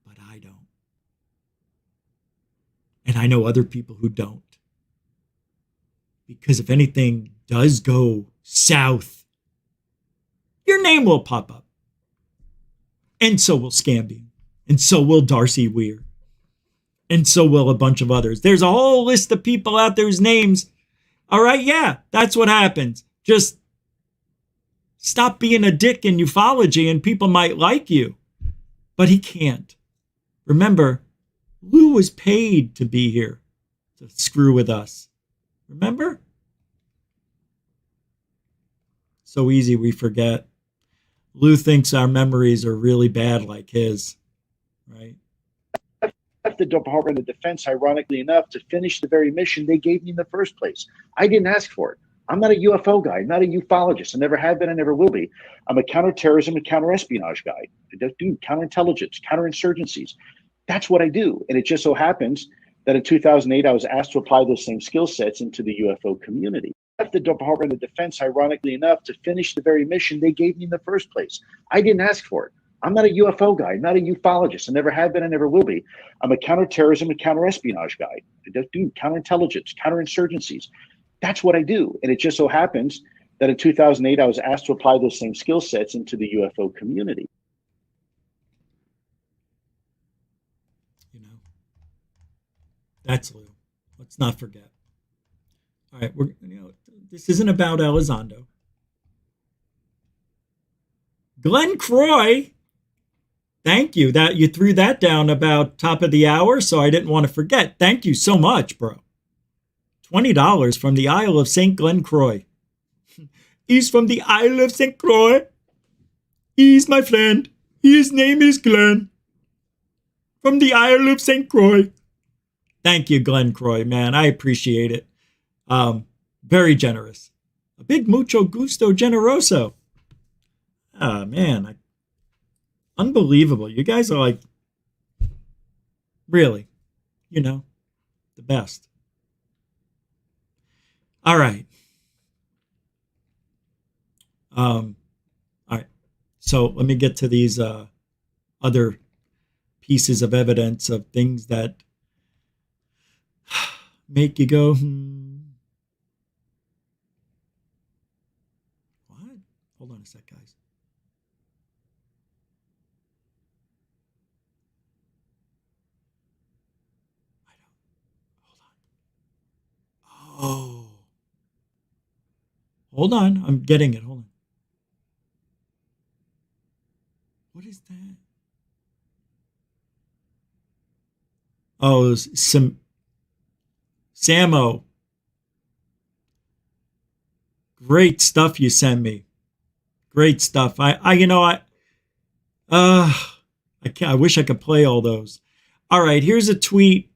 Speaker 9: But I don't. And I know other people who don't. Because if anything does go south, your name will pop up. And so will SCAMbian. And so will Darcy Weir. And so will a bunch of others. There's a whole list of people out there whose names. All right, yeah, that's what happens. Just stop being a dick in ufology and people might like you. But he can't. Remember, Lou was paid to be here to screw with us. Remember? So easy we forget. Lou thinks our memories are really bad like his, right?
Speaker 20: Left the Department of Defense, ironically enough, to finish the very mission they gave me in the first place. I didn't ask for it. I'm not a UFO guy. I'm not a ufologist. I never have been. I never will be. I'm a counterterrorism and counterespionage guy. I do counterintelligence, counterinsurgencies. That's what I do. And it just so happens that in 2008, I was asked to apply those same skill sets into the UFO community. Left the Department of Defense, ironically enough, to finish the very mission they gave me in the first place. I didn't ask for it. I'm not a UFO guy. I'm not a ufologist. I never have been. I never will be. I'm a counterterrorism and counterespionage guy. I do counterintelligence, counterinsurgencies. That's what I do. And it just so happens that in 2008, I was asked to apply those same skill sets into the UFO community.
Speaker 9: You know, that's Lou. Let's not forget. All right, this isn't about Elizondo. Glenn Croy, thank you. That you threw that down about top of the hour, so I didn't want to forget. Thank you so much, bro. $20 from the Isle of St. Glenn Croy. He's from the Isle of St. Croix. He's my friend. His name is Glenn. From the Isle of St. Croix. Thank you, Glenn Croy, man. I appreciate it. Very generous. A big mucho gusto generoso. Ah, man. Unbelievable. You guys are like, really, the best. All right. All right. So let me get to these other pieces of evidence of things that make you go, What? Hold on a sec, guys. Oh. Hold on. I'm getting it. Hold on. What is that? Oh, Samo. Great stuff you sent me. Great stuff. I wish I could play all those. All right, here's a tweet.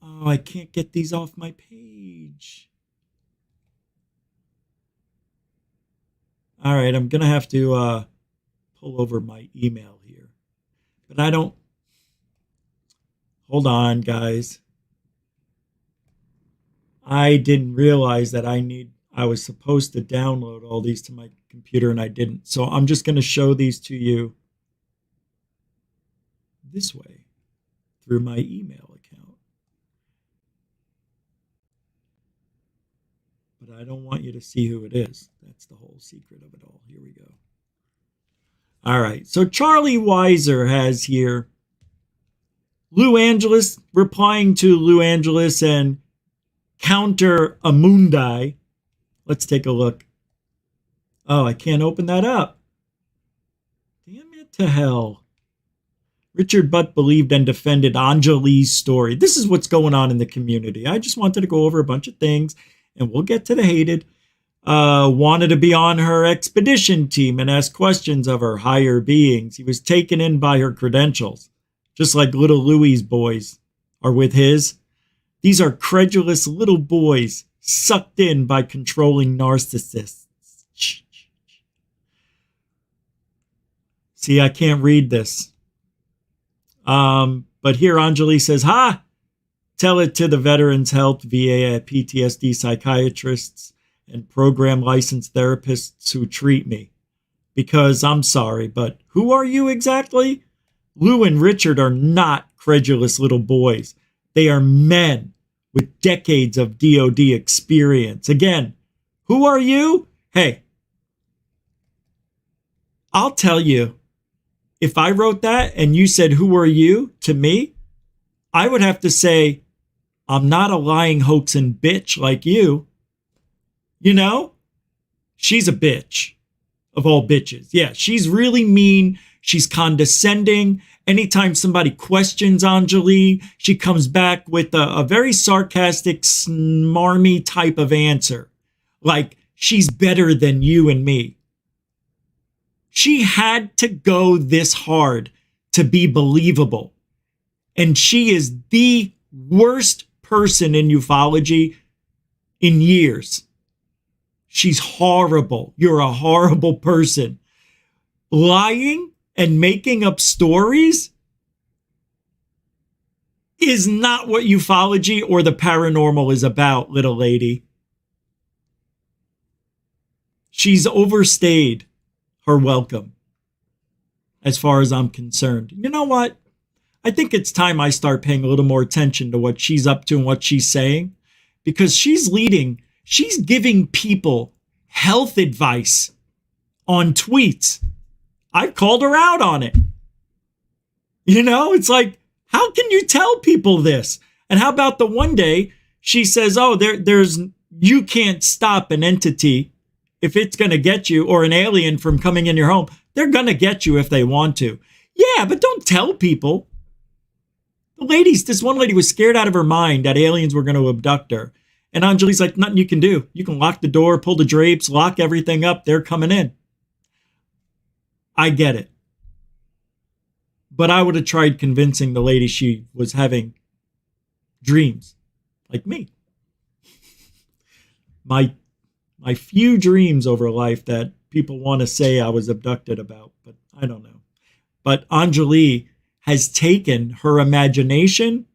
Speaker 9: Oh, I can't get these off my page. All right, I'm going to have to pull over my email here. But I don't... Hold on, guys. I didn't realize that I was supposed to download all these to my computer and I didn't. So I'm just going to show these to you this way through my email account. But I don't want you to see who it is. That's the whole secret of it all. Here we go. All right. So Charlie Weiser has here Lou Angeles replying to Lou Angeles and Counter Amundi. Let's take a look. Oh, I can't open that up. Damn it to hell. Richard Butt believed and defended Anjali's story. This is what's going on in the community. I just wanted to go over a bunch of things, and we'll get to the hated. Wanted to be on her expedition team and ask questions of her higher beings. He was taken in by her credentials, just like little Louie's boys are with his. These are credulous little boys sucked in by controlling narcissists. See, I can't read this. But here Anjali says, tell it to the Veterans Health, VA, PTSD psychiatrists, and program licensed therapists who treat me. Because I'm sorry, but who are you exactly? Lou and Richard are not credulous little boys. They are men with decades of DOD experience. Again, who are you? Hey, I'll tell you, if I wrote that and you said, who are you to me, I would have to say, I'm not a lying hoaxing bitch like you. You know, she's a bitch of all bitches. Yeah, she's really mean. She's condescending. Anytime somebody questions Anjali, she comes back with a very sarcastic, smarmy type of answer. Like, she's better than you and me. She had to go this hard to be believable. And she is the worst person in ufology in years. She's horrible. You're a horrible person. Lying and making up stories is not what ufology or the paranormal is about, little lady. She's overstayed her welcome, as far as I'm concerned. You know what? I think it's time I start paying a little more attention to what she's up to and what she's saying, because she's giving people health advice on tweets. I've called her out on it. You know, it's like, how can you tell people this? And how about the one day she says, you can't stop an entity if it's going to get you, or an alien from coming in your home. They're going to get you if they want to. Yeah, but don't tell people. This one lady was scared out of her mind that aliens were going to abduct her. And Anjali's like, nothing you can do. You can lock the door, pull the drapes, lock everything up. They're coming in. I get it. But I would have tried convincing the lady she was having dreams like me. My few dreams over life that people want to say I was abducted about, but I don't know. But Anjali has taken her imagination,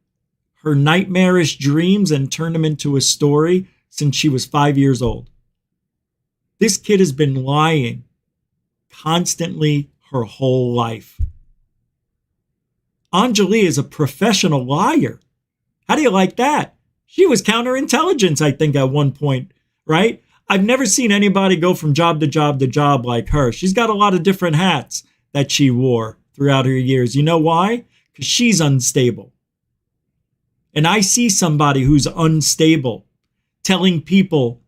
Speaker 9: her nightmarish dreams, and turned them into a story since she was 5 years old. This kid has been lying constantly her whole life. Anjali is a professional liar. How do you like that? She was counterintelligence, I think, at one point, right? I've never seen anybody go from job to job to job like her. She's got a lot of different hats that she wore throughout her years. You know why? Because she's unstable. And I see somebody who's unstable telling people,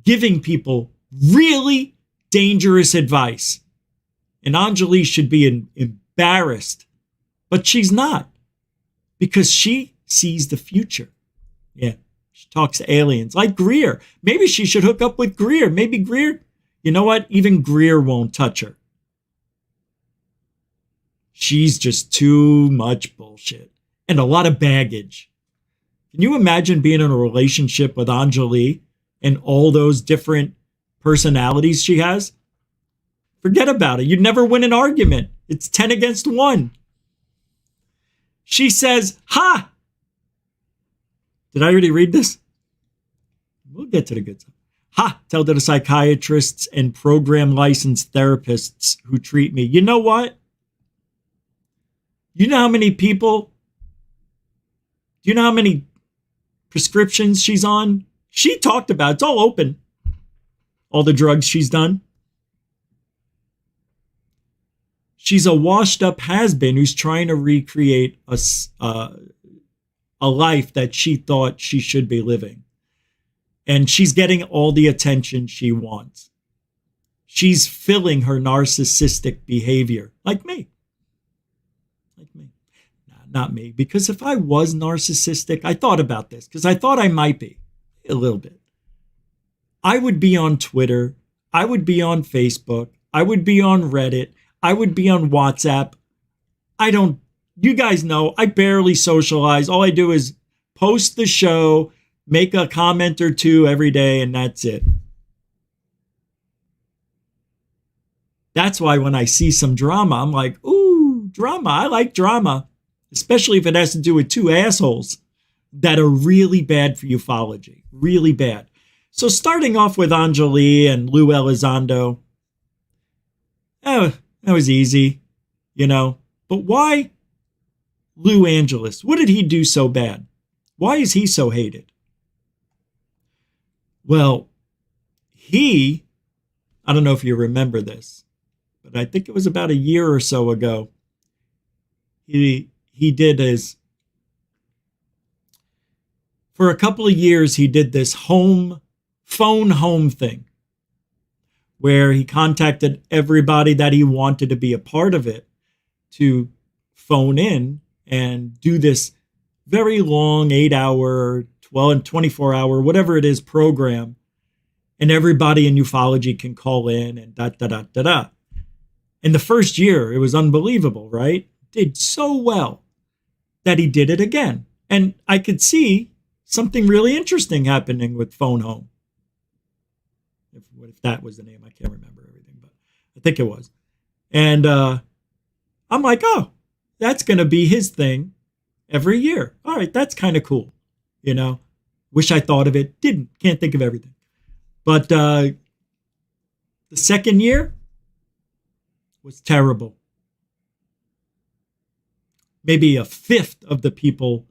Speaker 9: giving people really dangerous advice. And Anjali should be embarrassed, but she's not. because she sees the future. Yeah, she talks to aliens like Greer. Maybe she should hook up with Greer. Maybe Greer, you know what? Even Greer won't touch her. She's just too much bullshit and a lot of baggage. Can you imagine being in a relationship with Anjali and all those different personalities she has? Forget about it. You'd never win an argument. It's 10 against 1. She says, ha! Did I already read this? We'll get to the good stuff. Ha! Tell to the psychiatrists and program licensed therapists who treat me. You know what? You know how many people? Do you know how many prescriptions she's on? She talked about it. It's all open. All the drugs she's done. She's a washed up has-been who's trying to recreate a life that she thought she should be living. And she's getting all the attention she wants. She's filling her narcissistic behavior, like me. Like me. Nah, not me, because if I was narcissistic, I thought about this, because I thought I might be a little bit. I would be on Twitter. I would be on Facebook. I would be on Reddit. I would be on WhatsApp. You guys know, I barely socialize. All I do is post the show, make a comment or two every day, and that's it. That's why when I see some drama, I'm like, ooh, drama. I like drama, especially if it has to do with two assholes that are really bad for ufology. Really bad. So starting off with Anjali and Lou Elizondo, that was easy, you know. But why Lou Angeles? What did he do so bad? Why is he so hated? Well, I don't know if you remember this, but I think it was about a year or so ago. He did for a couple of years, he did this phone home thing, where he contacted everybody that he wanted to be a part of it to phone in and do this very long 8-hour, 12 and 24-hour, whatever it is, program. And everybody in ufology can call in and da-da-da-da-da. In the first year, it was unbelievable, right? Did so well that he did it again. And I could see something really interesting happening with Phone Home. If that was the name, I can't remember everything, but I think it was. And I'm like, oh, that's going to be his thing every year. All right, that's kind of cool. You know, wish I thought of it. Can't think of everything. But the second year was terrible. Maybe a fifth of the people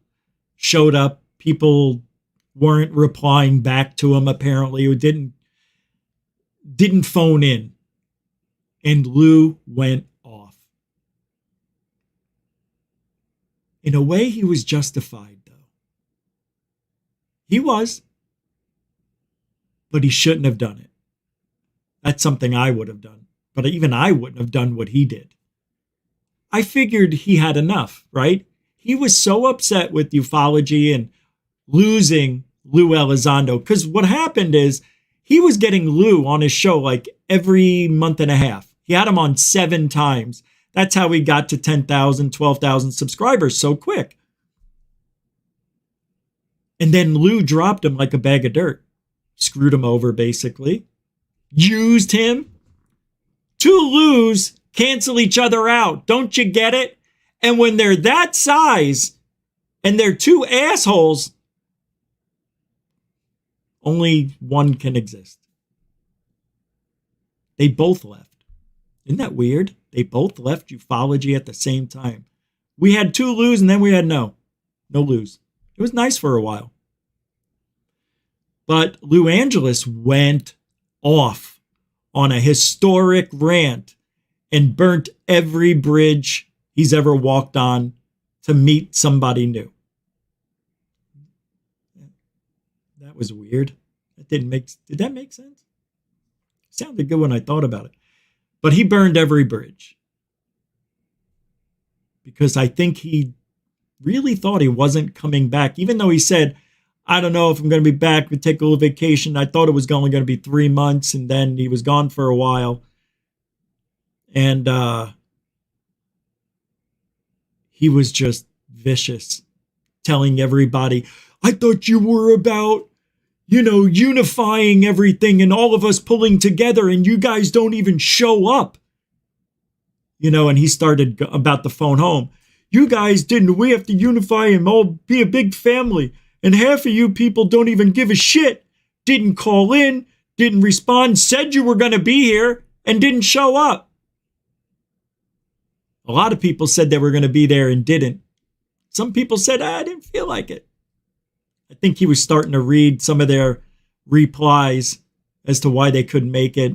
Speaker 9: showed up. People weren't replying back to him, apparently, who didn't phone in. And Lou went off. In a way, he was justified, though. He was. But he shouldn't have done it. That's something I would have done. But even I wouldn't have done what he did. I figured he had enough, right? He was so upset with ufology and losing Lou Elizondo. Because what happened is, he was getting Lou on his show like every month and a half. He had him on 7 times. That's how he got to 10,000, 12,000 subscribers so quick. And then Lou dropped him like a bag of dirt. Screwed him over, basically. Used him. 2 Lou's cancel each other out. Don't you get it? And when they're that size and they're 2 assholes, only one can exist. They both left. Isn't that weird? They both left ufology at the same time. We had 2 Lou's and then we had no Lou's. It was nice for a while. But Lou Angeles went off on a historic rant and burnt every bridge he's ever walked on to meet somebody new. That was weird. Did that make sense? It sounded good when I thought about it. But he burned every bridge. Because I think he really thought he wasn't coming back, even though he said, I don't know if I'm going to be back, we take a little vacation. I thought it was only going to be 3 months, and then he was gone for a while. And he was just vicious, telling everybody, I thought you were about, unifying everything and all of us pulling together, and you guys don't even show up. And he started about the phone home. You guys didn't. We have to unify and all be a big family. And half of you people don't even give a shit. Didn't call in, didn't respond, said you were going to be here, and didn't show up. A lot of people said they were going to be there and didn't. Some people said, I didn't feel like it. I think he was starting to read some of their replies as to why they couldn't make it,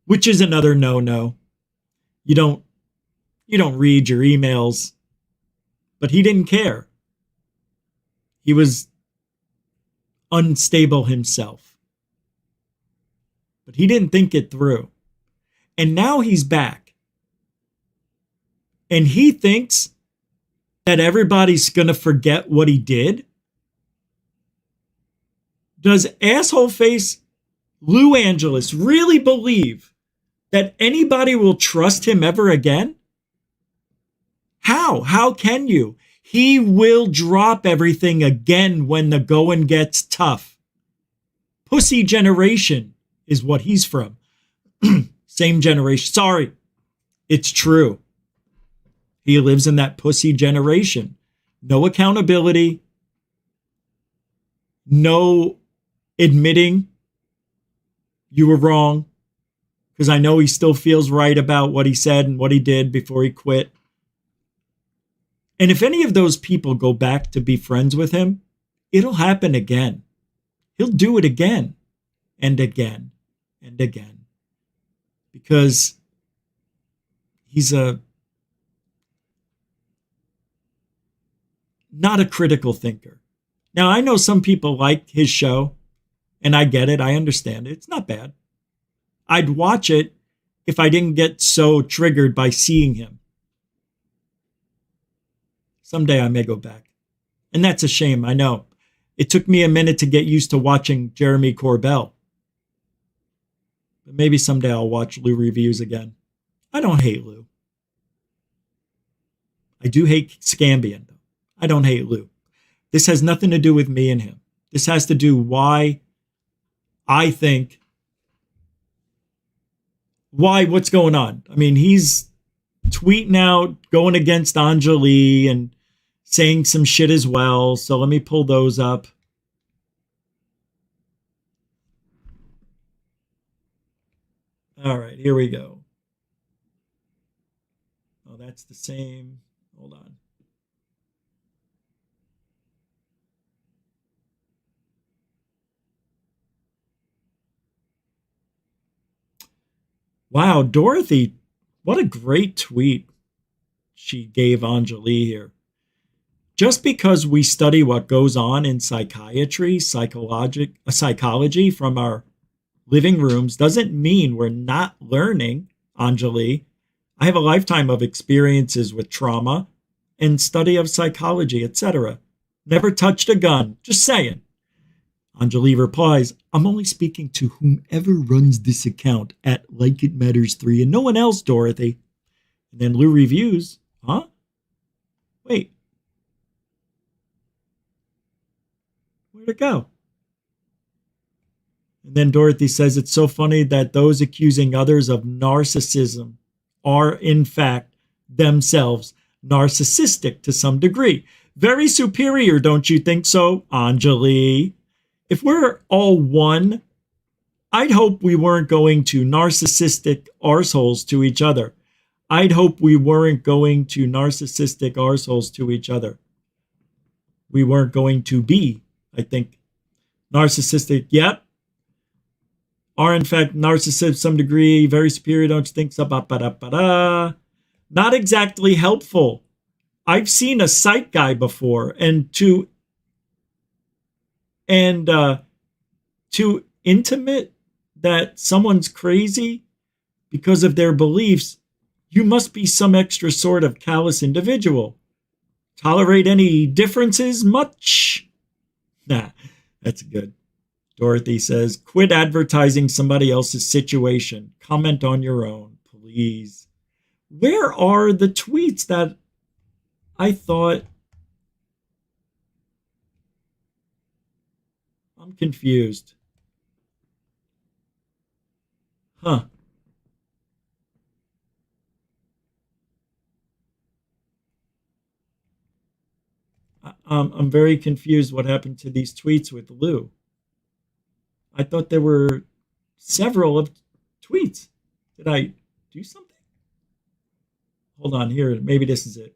Speaker 9: which is another no-no. You don't read your emails, but he didn't care. He was unstable himself, but he didn't think it through. And now he's back. And he thinks that everybody's going to forget what he did. Does asshole face Lou Angeles really believe that anybody will trust him ever again? How? How can you? He will drop everything again when the going gets tough. Pussy generation is what he's from. Same generation. Sorry, it's true. He lives in that pussy generation. No accountability. No admitting you were wrong. Because I know he still feels right about what he said and what he did before he quit. And if any of those people go back to be friends with him, it'll happen again. He'll do it again and again and again. Because he's not a critical thinker. Now, I know some people like his show, and I get it. I understand it. It's not bad. I'd watch it if I didn't get so triggered by seeing him. Someday I may go back. And that's a shame, I know. It took me a minute to get used to watching Jeremy Corbell. But maybe someday I'll watch Lou reviews again. I don't hate Lou. I do hate SCAMbian, though. I don't hate Lou. This has nothing to do with me and him. This has to do why I think, what's going on. I mean, he's tweeting out, going against Anjali and saying some shit as well. So let me pull those up. All right, here we go. Oh, that's the same. Hold on. Wow, Dorothy, what a great tweet she gave Anjali here. Just because we study what goes on in psychiatry, psychology from our living rooms doesn't mean we're not learning, Anjali. I have a lifetime of experiences with trauma and study of psychology, etc. Never touched a gun, just saying. Anjali replies, I'm only speaking to whomever runs this account at Like It Matters 3 and no one else, Dorothy. And then Lou reviews, huh? Wait. Where'd it go? And then Dorothy says, it's so funny that those accusing others of narcissism are, in fact, themselves narcissistic to some degree. Very superior, don't you think so, Anjali? If we're all one, I'd hope we weren't going to narcissistic arseholes to each other. I'd hope we weren't going to narcissistic arseholes to each other. We weren't going to be, I think, narcissistic. Yep. Are in fact narcissists to some degree, very superior, don't you think so? Not exactly helpful. I've seen a psych guy before, and too intimate that someone's crazy because of their beliefs, you must be some extra sort of callous individual. tolerate any differences much? Nah, that's good. Dorothy says, quit advertising somebody else's situation. Comment on your own, please. Where are the tweets that I thought... I'm confused. Huh. I'm very confused what happened to these tweets with Lou. I thought there were several of tweets. Did I do something? Hold on here. Maybe this is it.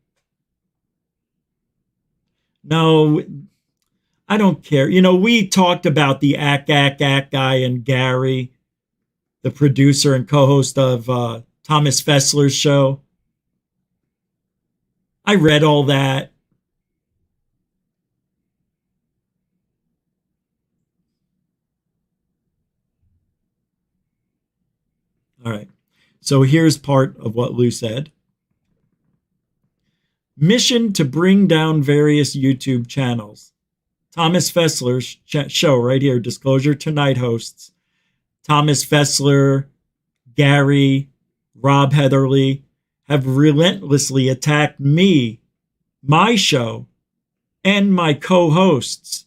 Speaker 9: No, I don't care. You know, we talked about the ack guy and Gary, the producer and co-host of Thomas Fessler's show. I read all that. All right. So here's part of what Lou said. Mission to bring down various YouTube channels. Thomas Fessler's show right here, Disclosure Tonight hosts. Thomas Fessler, Gary, Rob Heatherly have relentlessly attacked me, my show, and my co-hosts.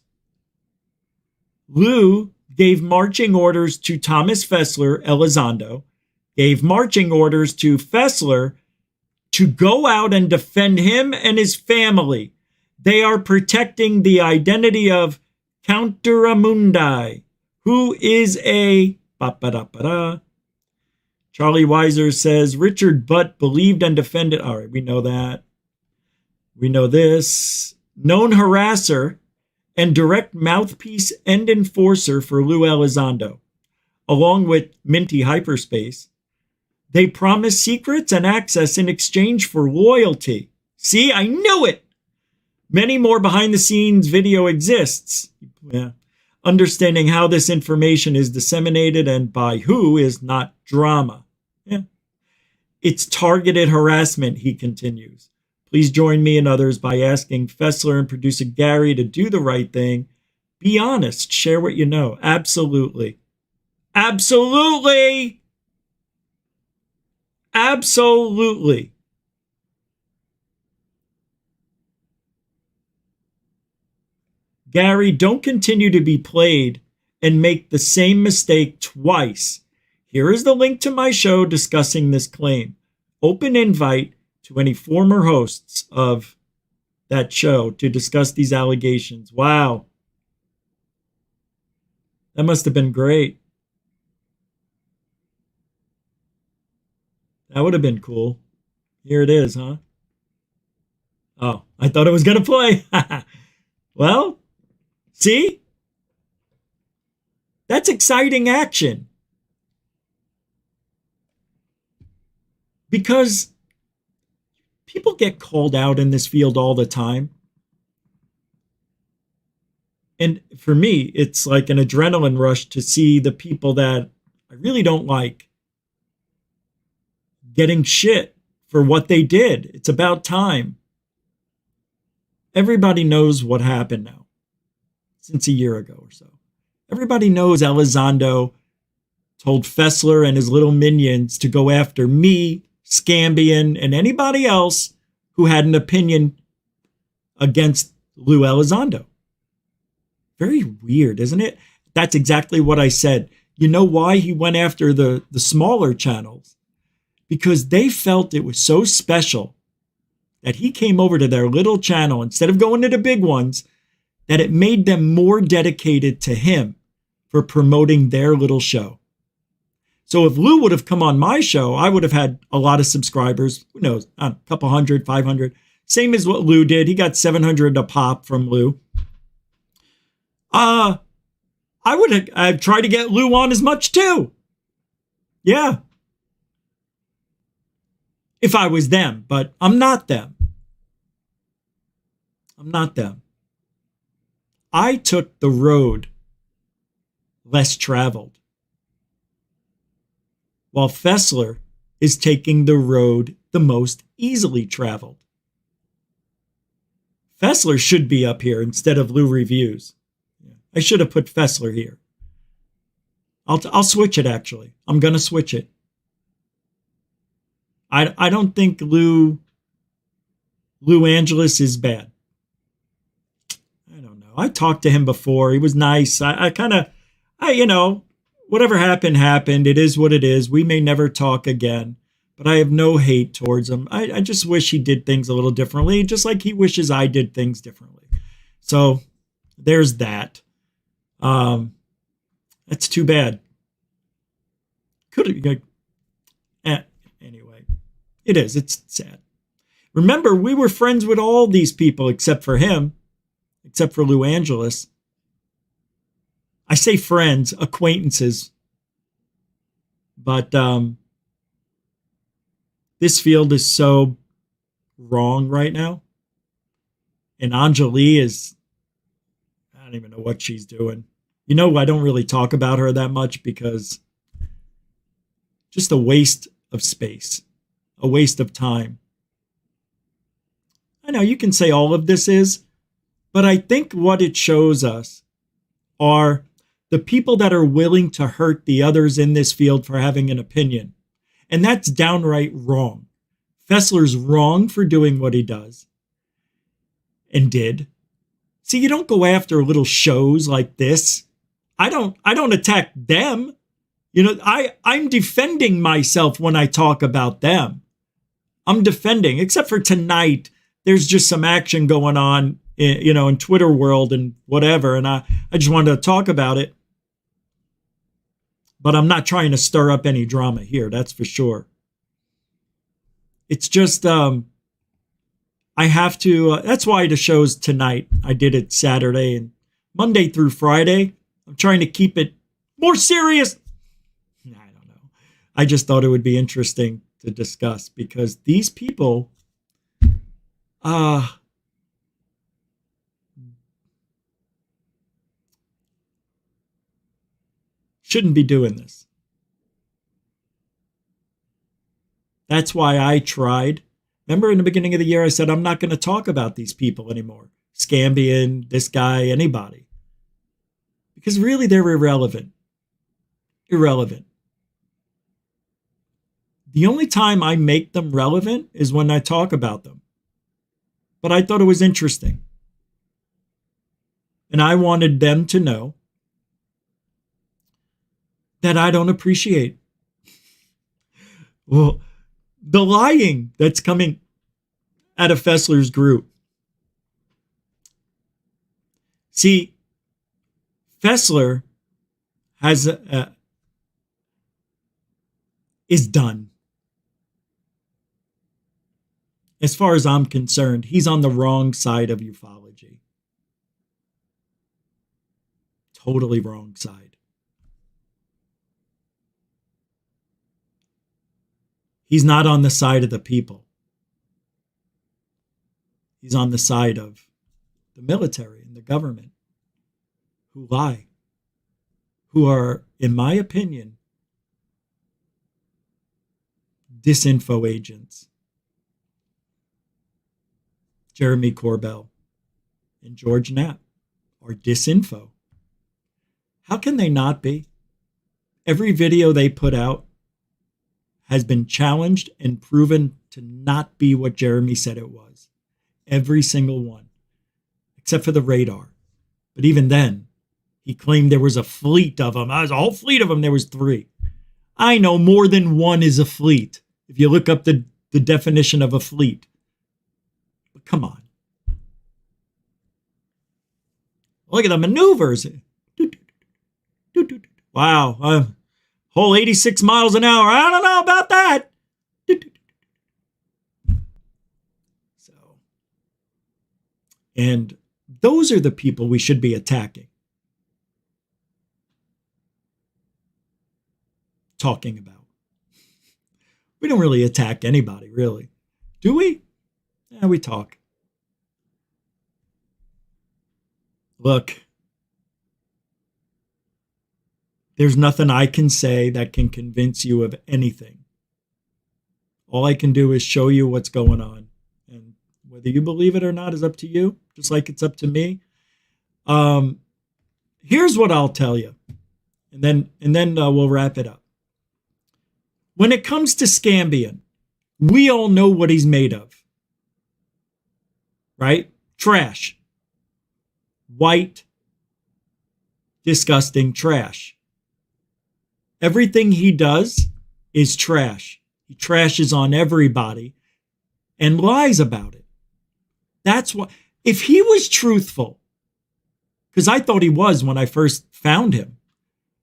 Speaker 9: Lou gave marching orders to Thomas Fessler Elizondo, gave marching orders to Fessler to go out and defend him and his family. They are protecting the identity of Counteramundi, who is a... Charlie Weiser says, Richard Butt believed and defended... All right, we know that. We know this. Known harasser and direct mouthpiece and enforcer for Lou Elizondo, along with Minty Hyperspace. They promise secrets and access in exchange for loyalty. See, I knew it. Many more behind-the-scenes video exists. Yeah. Understanding how this information is disseminated and by who is not drama. Yeah. It's targeted harassment, he continues. Please join me and others by asking Fessler and producer Gary to do the right thing. Be honest. Share what you know. Absolutely. Absolutely. Absolutely. Gary, don't continue to be played and make the same mistake twice. Here is the link to my show discussing this claim. Open invite to any former hosts of that show to discuss these allegations. Wow. That must have been great. That would have been cool. Here it is, huh? Oh, I thought it was going to play. Well, see? That's exciting action. Because people get called out in this field all the time. And for me, it's like an adrenaline rush to see the people that I really don't like getting shit for what they did. It's about time. Everybody knows what happened now, since a year ago or so. Everybody knows Elizondo told Fessler and his little minions to go after me, SCAMbian, and anybody else who had an opinion against Lou Elizondo. Very weird, isn't it? That's exactly what I said. You know why he went after the smaller channels? Because they felt it was so special that he came over to their little channel instead of going to the big ones, that it made them more dedicated to him for promoting their little show. So if Lou would have come on my show, I would have had a lot of subscribers. Who knows? A couple hundred, 500. Same as what Lou did. He got 700 a pop from Lou. I'd try to get Lou on as much too. Yeah. If I was them, but I'm not them. I'm not them. I took the road less traveled, while Fessler is taking the road the most easily traveled. Fessler should be up here instead of Lou Reviews. I should have put Fessler here. I'll switch it, actually. I'm going to switch it. I don't think Lou Angeles is bad. I don't know. I talked to him before. He was nice. Whatever happened. It is what it is. We may never talk again, but I have no hate towards him. I just wish he did things a little differently, just like he wishes I did things differently. So there's that. That's too bad. Anyway, it is. It's sad. Remember, we were friends with all these people except for him, except for Lou Angeles. I say friends, acquaintances. But this field is so wrong right now. And Anjali is, I don't even know what she's doing. I don't really talk about her that much because just a waste of space, a waste of time. I know you can say all of this is, but I think what it shows us are the people that are willing to hurt the others in this field for having an opinion. And that's downright wrong. Fessler's wrong for doing what he does and did. See, you don't go after little shows like this. I don't attack them. I'm defending myself when I talk about them. I'm defending, except for tonight, there's just some action going on, in Twitter world and whatever. And I just wanted to talk about it. But I'm not trying to stir up any drama here. That's for sure. It's just, I have to, that's why the show's tonight. I did it Saturday and Monday through Friday. I'm trying to keep it more serious. I don't know. I just thought it would be interesting to discuss because these people, shouldn't be doing this. That's why I tried. Remember in the beginning of the year, I said, I'm not going to talk about these people anymore. SCAMbian, this guy, anybody. Because really they're irrelevant. Irrelevant. The only time I make them relevant is when I talk about them. But I thought it was interesting. And I wanted them to know that I don't appreciate. Well, the lying that's coming out of Fessler's group. See, Fessler is done. As far as I'm concerned, he's on the wrong side of ufology. Totally wrong side. He's not on the side of the people. He's on the side of the military and the government who lie, who are, in my opinion, disinfo agents. Jeremy Corbell and George Knapp are disinfo. How can they not be? Every video they put out has been challenged and proven to not be what Jeremy said it was. Every single one, except for the radar. But even then, he claimed there was a fleet of them. There's a whole fleet of them. There was 3. I know more than one is a fleet. If you look up the definition of a fleet. But come on. Look at the maneuvers. Wow. Whole 86 miles an hour. I don't know about that. So, and those are the people we should be attacking. Talking about. We don't really attack anybody, really. Do we? Yeah, we talk. Look, there's nothing I can say that can convince you of anything. All I can do is show you what's going on. And Whether you believe it or not is up to you, just like it's up to me. Here's what I'll tell you, and then we'll wrap it up. When it comes to SCAMbian, we all know what he's made of, right? Trash. White, disgusting trash. Everything he does is trash. He trashes on everybody and lies about it. That's what, if he was truthful, because I thought he was when I first found him,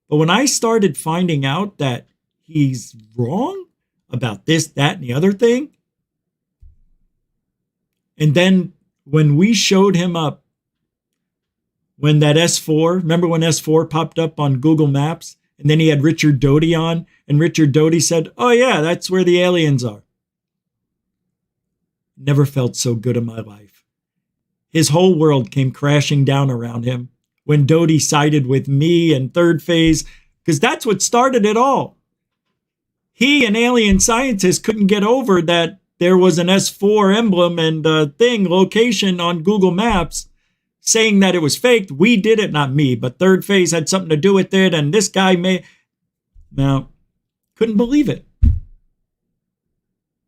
Speaker 9: but when I started finding out that he's wrong about this, that, and the other thing, and then when we showed him up, when that S4, remember when S4 popped up on Google Maps, and then he had Richard Doty on, and Richard Doty said, oh yeah, that's where the aliens are. Never felt so good in my life. His whole world came crashing down around him when Doty sided with me and Third Phase, because that's what started it all. He and alien scientists couldn't get over that there was an S4 emblem and location on Google Maps saying that it was faked. We did it, not me, but Third Phase had something to do with it, and this guy now, couldn't believe it.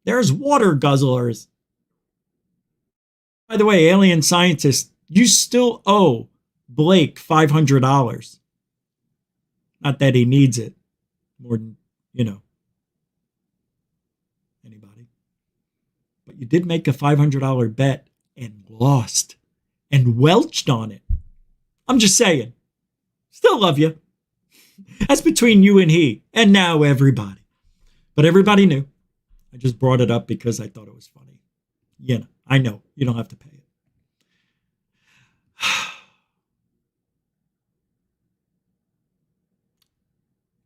Speaker 9: There's water guzzlers. By the way, alien scientists, you still owe Blake $500. Not that he needs it more than, anybody. But you did make a $500 bet and lost and welched on it. I'm just saying. Still love you. That's between you and he, and now everybody. But everybody knew. I just brought it up because I thought it was funny. I know. You don't have to pay it.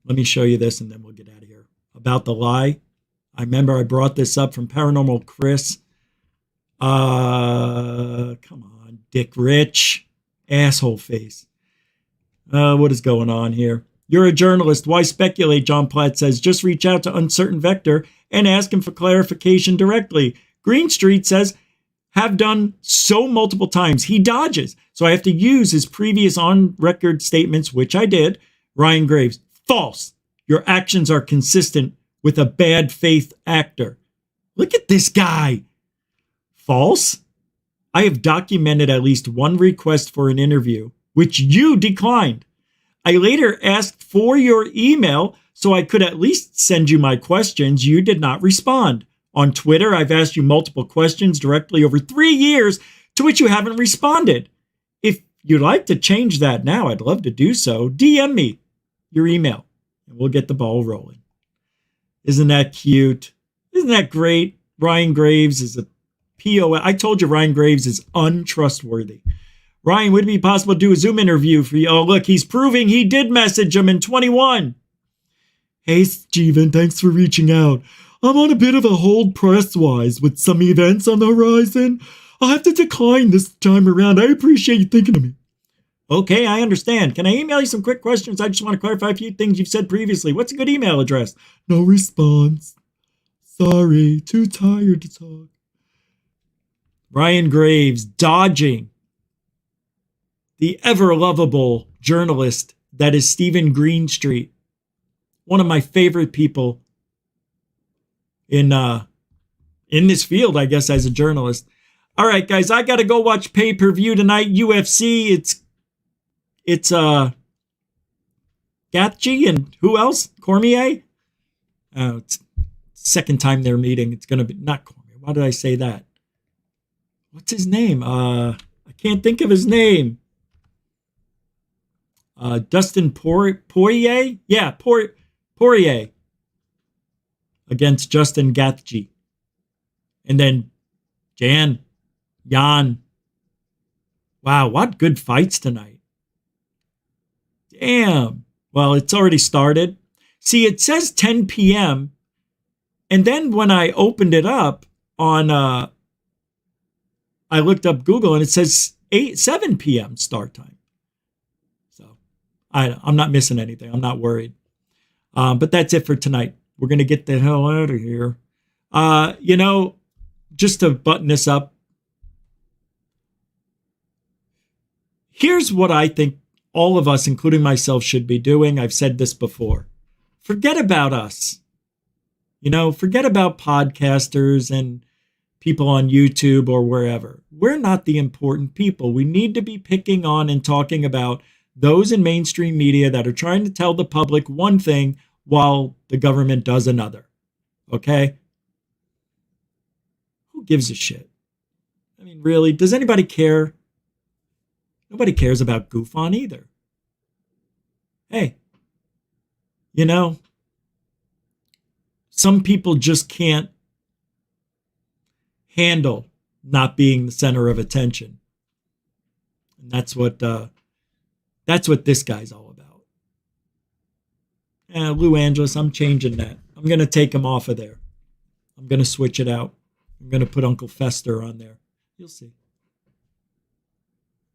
Speaker 9: Let me show you this and then we'll get out of here. About the lie. I remember I brought this up from Paranormal Chris. Come on, Dick Rich. Asshole face. What is going on here? You're a journalist. Why speculate? John Platt says, just reach out to Uncertain Vector and ask him for clarification directly. Green Street says, have done so multiple times. He dodges. So I have to use his previous on-record statements, which I did. Ryan Graves, false. Your actions are consistent with a bad faith actor. Look at this guy. False. I have documented at least one request for an interview, which you declined. I later asked for your email so I could at least send you my questions. You did not respond. On Twitter, I've asked you multiple questions directly over 3 years to which you haven't responded. If you'd like to change that now, I'd love to do so. DM me your email and we'll get the ball rolling. Isn't that cute? Isn't that great? Ryan Graves is a POS. I told you Ryan Graves is untrustworthy. Ryan, would it be possible to do a Zoom interview for you? Oh, look, he's proving he did message him in 21. Hey, Steven, thanks for reaching out. I'm on a bit of a hold press-wise with some events on the horizon. I'll have to decline this time around. I appreciate you thinking of me. Okay, I understand. Can I email you some quick questions? I just want to clarify a few things you've said previously. What's a good email address? No response. Sorry, too tired to talk. Ryan Graves dodging the ever-lovable journalist that is Stephen Greenstreet. One of my favorite people in this field, I guess, as a journalist. All right, guys, I got to go watch pay-per-view tonight. UFC, it's Gatji and who else? Cormier? It's second time they're meeting. It's going to be, not Cormier. Why did I say that? What's his name? I can't think of his name. Dustin Poirier? Yeah, Poirier against Justin Gaethje. And then Jan. Wow, what good fights tonight. Damn. Well, it's already started. See, it says 10 p.m. And then when I opened it up on, I looked up Google and it says 7 p.m. start time. So I'm not missing anything. I'm not worried. But that's it for tonight. We're going to get the hell out of here. Just to button this up, Here's what I think all of us, including myself, should be doing. I've said this before. Forget about us. Forget about podcasters and people on YouTube or wherever. We're not the important people. We need to be picking on and talking about those in mainstream media that are trying to tell the public one thing while the government does another. Okay? Who gives a shit? I mean, really, does anybody care? Nobody cares about GoofOn either. Hey, some people just can't handle not being the center of attention. And that's what this guy's all about. Lou Angeles, I'm changing that. I'm going to take him off of there. I'm going to switch it out. I'm going to put Uncle Fester on there. You'll see.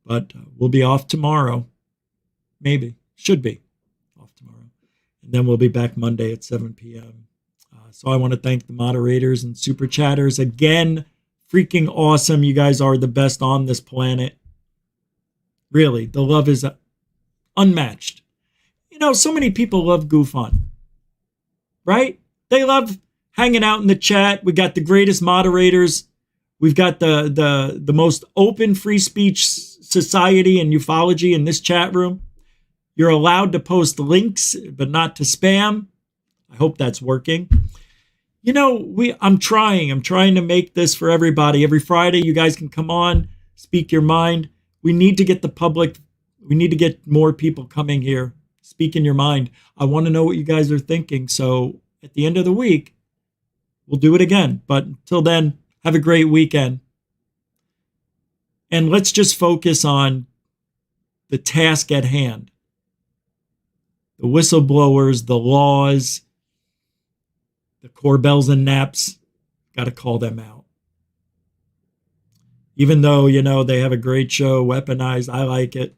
Speaker 9: But we'll be off tomorrow. Maybe. Should be off tomorrow. And then we'll be back Monday at 7 p.m. So I want to thank the moderators and super chatters again. Freaking awesome. You guys are the best on this planet. Really, the love is unmatched. So many people love GoofOn. Right? They love hanging out in the chat. We got the greatest moderators. We've got the most open free speech society and ufology in this chat room. You're allowed to post links, but not to spam. I hope that's working. I'm trying to make this for everybody. Every Friday, you guys can come on, speak your mind. We need to get the public, we need to get more people coming here, speaking your mind. I want to know what you guys are thinking. So at the end of the week, we'll do it again. But until then, have a great weekend. And let's just focus on the task at hand. The whistleblowers, the laws, the Corbells and Naps, got to call them out. Even though, they have a great show, Weaponized, I like it.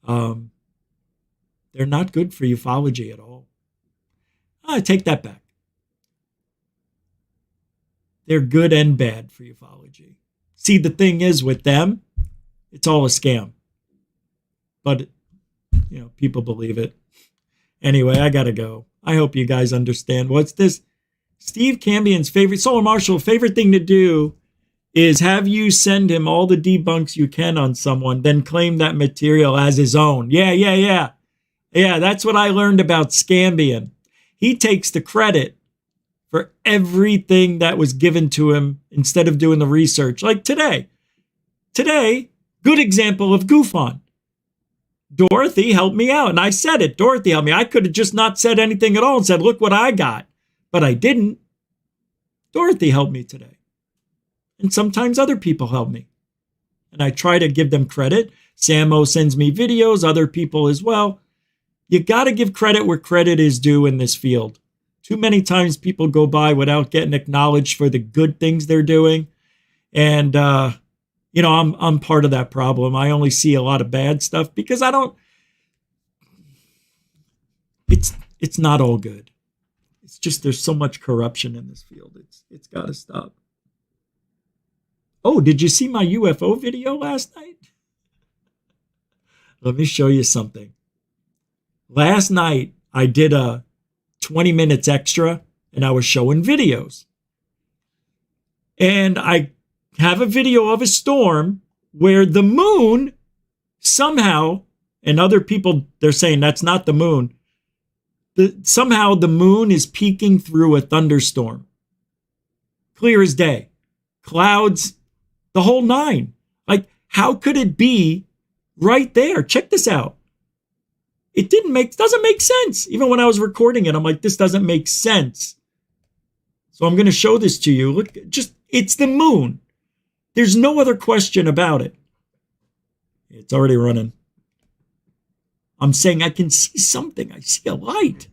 Speaker 9: They're not good for ufology at all. I take that back. They're good and bad for ufology. See, the thing is with them, it's all a scam. But, people believe it. Anyway, I got to go. I hope you guys understand. What's this? Steve Cambian's Solar Marshal, favorite thing to do is have you send him all the debunks you can on someone, then claim that material as his own. Yeah, that's what I learned about Scambian. He takes the credit for everything that was given to him instead of doing the research. Like today. Today, good example of GoofOn. Dorothy helped me out. And I said it. Dorothy helped me. I could have just not said anything at all and said, look what I got. But I didn't. Dorothy helped me today. And sometimes other people help me. And I try to give them credit. Samo sends me videos, other people as well. You got to give credit where credit is due in this field. Too many times people go by without getting acknowledged for the good things they're doing. And, I'm part of that problem. I only see a lot of bad stuff because it's not all good. It's just there's so much corruption in this field. It's got to stop. Oh, did you see my UFO video last night? Let me show you something. Last night, I did a 20 minutes extra and I was showing videos. And I have a video of a storm where the moon somehow, and other people, they're saying that's not the moon. Somehow the moon is peeking through a thunderstorm. Clear as day. Clouds, the whole nine. Like, how could it be right there? Check this out. It doesn't make sense. Even when I was recording it, I'm like, this doesn't make sense. So I'm going to show this to you. Look, it's the moon. There's no other question about it. It's already running. I'm saying I can see something. I see a light.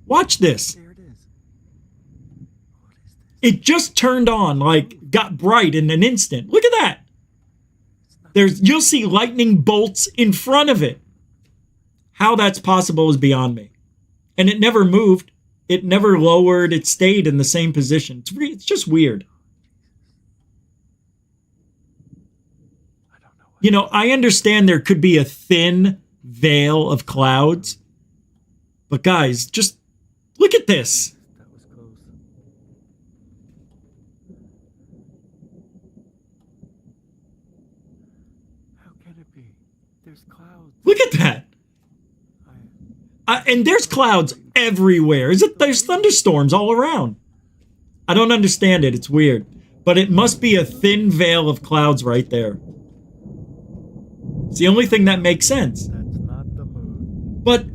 Speaker 9: Watch this.
Speaker 21: There it is.
Speaker 9: It just turned on, like got bright in an instant. Look at that. You'll see lightning bolts in front of it. How that's possible is beyond me. And it never moved. It never lowered. It stayed in the same position. It's just weird. You know, I understand there could be a thin veil of clouds, but guys, just look at this.
Speaker 21: That was close. How can it be? There's clouds.
Speaker 9: Look at that. And there's clouds everywhere. There's thunderstorms all around. I don't understand it. It's weird. But it must be a thin veil of clouds right there. It's the only thing that makes sense.
Speaker 21: That's not the moon.
Speaker 9: But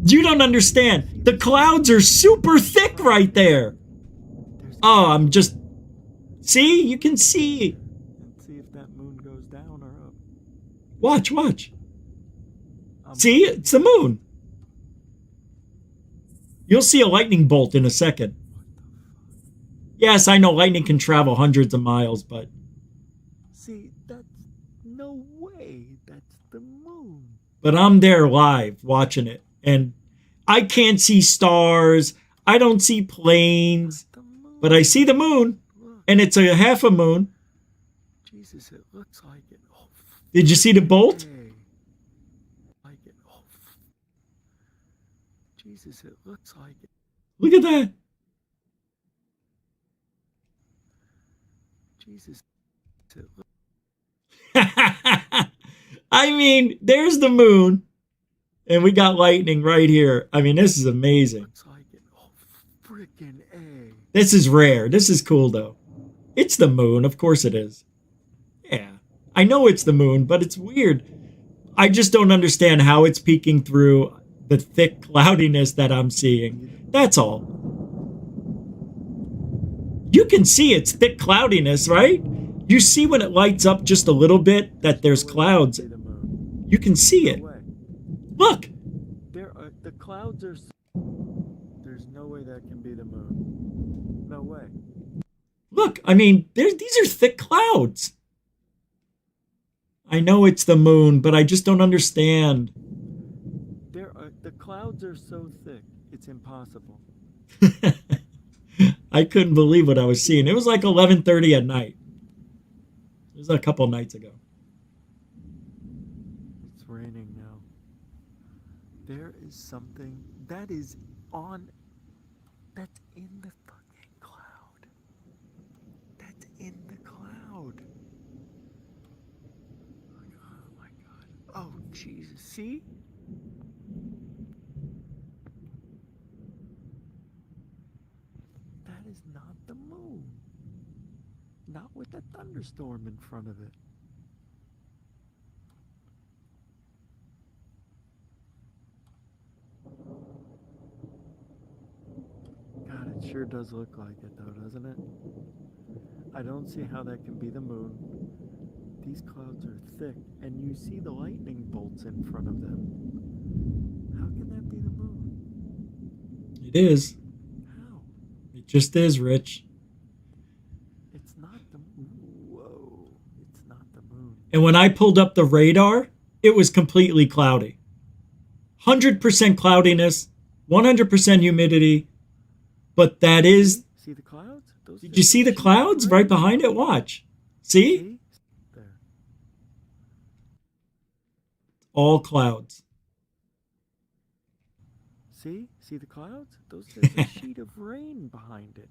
Speaker 9: you don't understand. The clouds are super thick right there. Oh, I'm just... See? You can see.
Speaker 21: And see if that moon goes down or up.
Speaker 9: Watch, watch. See? It's the moon. You'll see a lightning bolt in a second. Yes, I know lightning can travel hundreds of miles, but...
Speaker 21: See, that's no way. That's the moon.
Speaker 9: But I'm there live watching it. And I can't see stars. I don't see planes. But I see the moon. And it's a half a moon.
Speaker 21: Jesus, it looks like it. Oh,
Speaker 9: did you see the bolt?
Speaker 21: like it. Oh, Jesus, it looks like it.
Speaker 9: Look at that.
Speaker 21: Jesus.
Speaker 9: I mean, there's the moon. And we got lightning right here. I mean, this is amazing.
Speaker 21: Looks like it. Oh, freaking A.
Speaker 9: This is rare. This is cool, though. It's the moon. Of course it is. Yeah. I know it's the moon, but it's weird. I just don't understand how it's peeking through the thick cloudiness that I'm seeing. That's all. You can see it's thick cloudiness, right? You see when it lights up just a little bit that there's clouds. You can see it. Look.
Speaker 21: The clouds are... There's no way that can be the moon. No way.
Speaker 9: Look, I mean, these are thick clouds. I know it's the moon, but I just don't understand.
Speaker 21: The clouds are so thick, it's impossible.
Speaker 9: I couldn't believe what I was seeing. It was like 11:30 at night. It was a couple nights ago.
Speaker 21: It's raining now. There is something that is on... That's in the fucking cloud. That's in the cloud. Oh my God. Oh, Jesus. See? That is not the moon. Not with a thunderstorm in front of it. God, it sure does look like it though, doesn't it? I don't see how that can be the moon. These clouds are thick, and you see the lightning bolts in front of them. How can that be the moon?
Speaker 9: It is.
Speaker 21: How?
Speaker 9: It just is, Rich.
Speaker 21: It's not the moon. Whoa. It's not the moon.
Speaker 9: And when I pulled up the radar, it was completely cloudy. 100% cloudiness, 100% humidity. But that is...
Speaker 21: See the clouds?
Speaker 9: Did you see the clouds right behind it? Watch. See?
Speaker 21: There.
Speaker 9: All clouds.
Speaker 21: See? See the clouds? There's a sheet of rain behind it.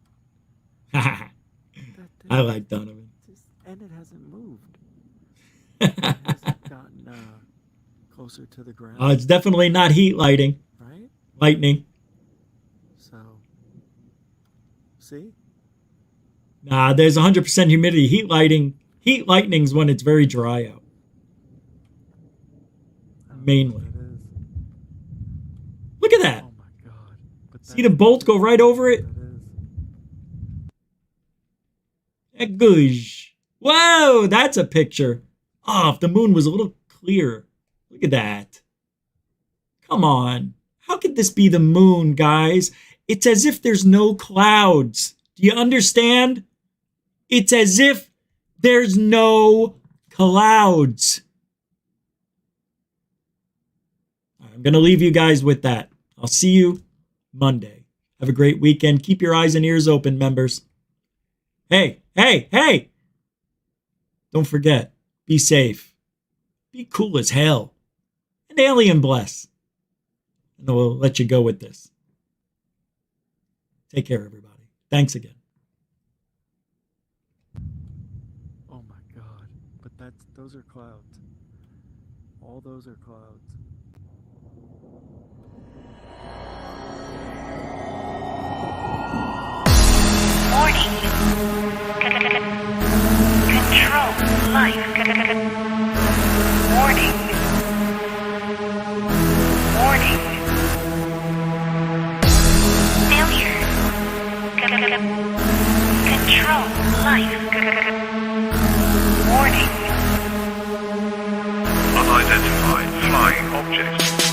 Speaker 9: I like Donovan.
Speaker 21: And it hasn't moved. It hasn't gotten closer to the ground.
Speaker 9: It's definitely not heat lighting.
Speaker 21: Right?
Speaker 9: Lightning.
Speaker 21: So, see?
Speaker 9: Nah, there's 100% humidity. Heat lightning's when it's very dry out. Mainly. Look at that.
Speaker 21: Oh my God.
Speaker 9: See the bolt go right over it? Egoosh. Whoa, that's a picture. Oh, if the moon was a little clearer. Look at that. Come on. How could this be the moon, guys? It's as if there's no clouds. Do you understand? It's as if there's no clouds. I'm going to leave you guys with that. I'll see you Monday. Have a great weekend. Keep your eyes and ears open, members. Hey, hey, hey! Don't forget, be safe. Be cool as hell. And alien bless. And we'll let you go with this. Take care, everybody. Thanks again.
Speaker 21: Oh my God. But those are clouds. All those are clouds.
Speaker 2: Warning. Control life. Warning. Warning. Failure. Control life. Warning.
Speaker 1: Unidentified flying object.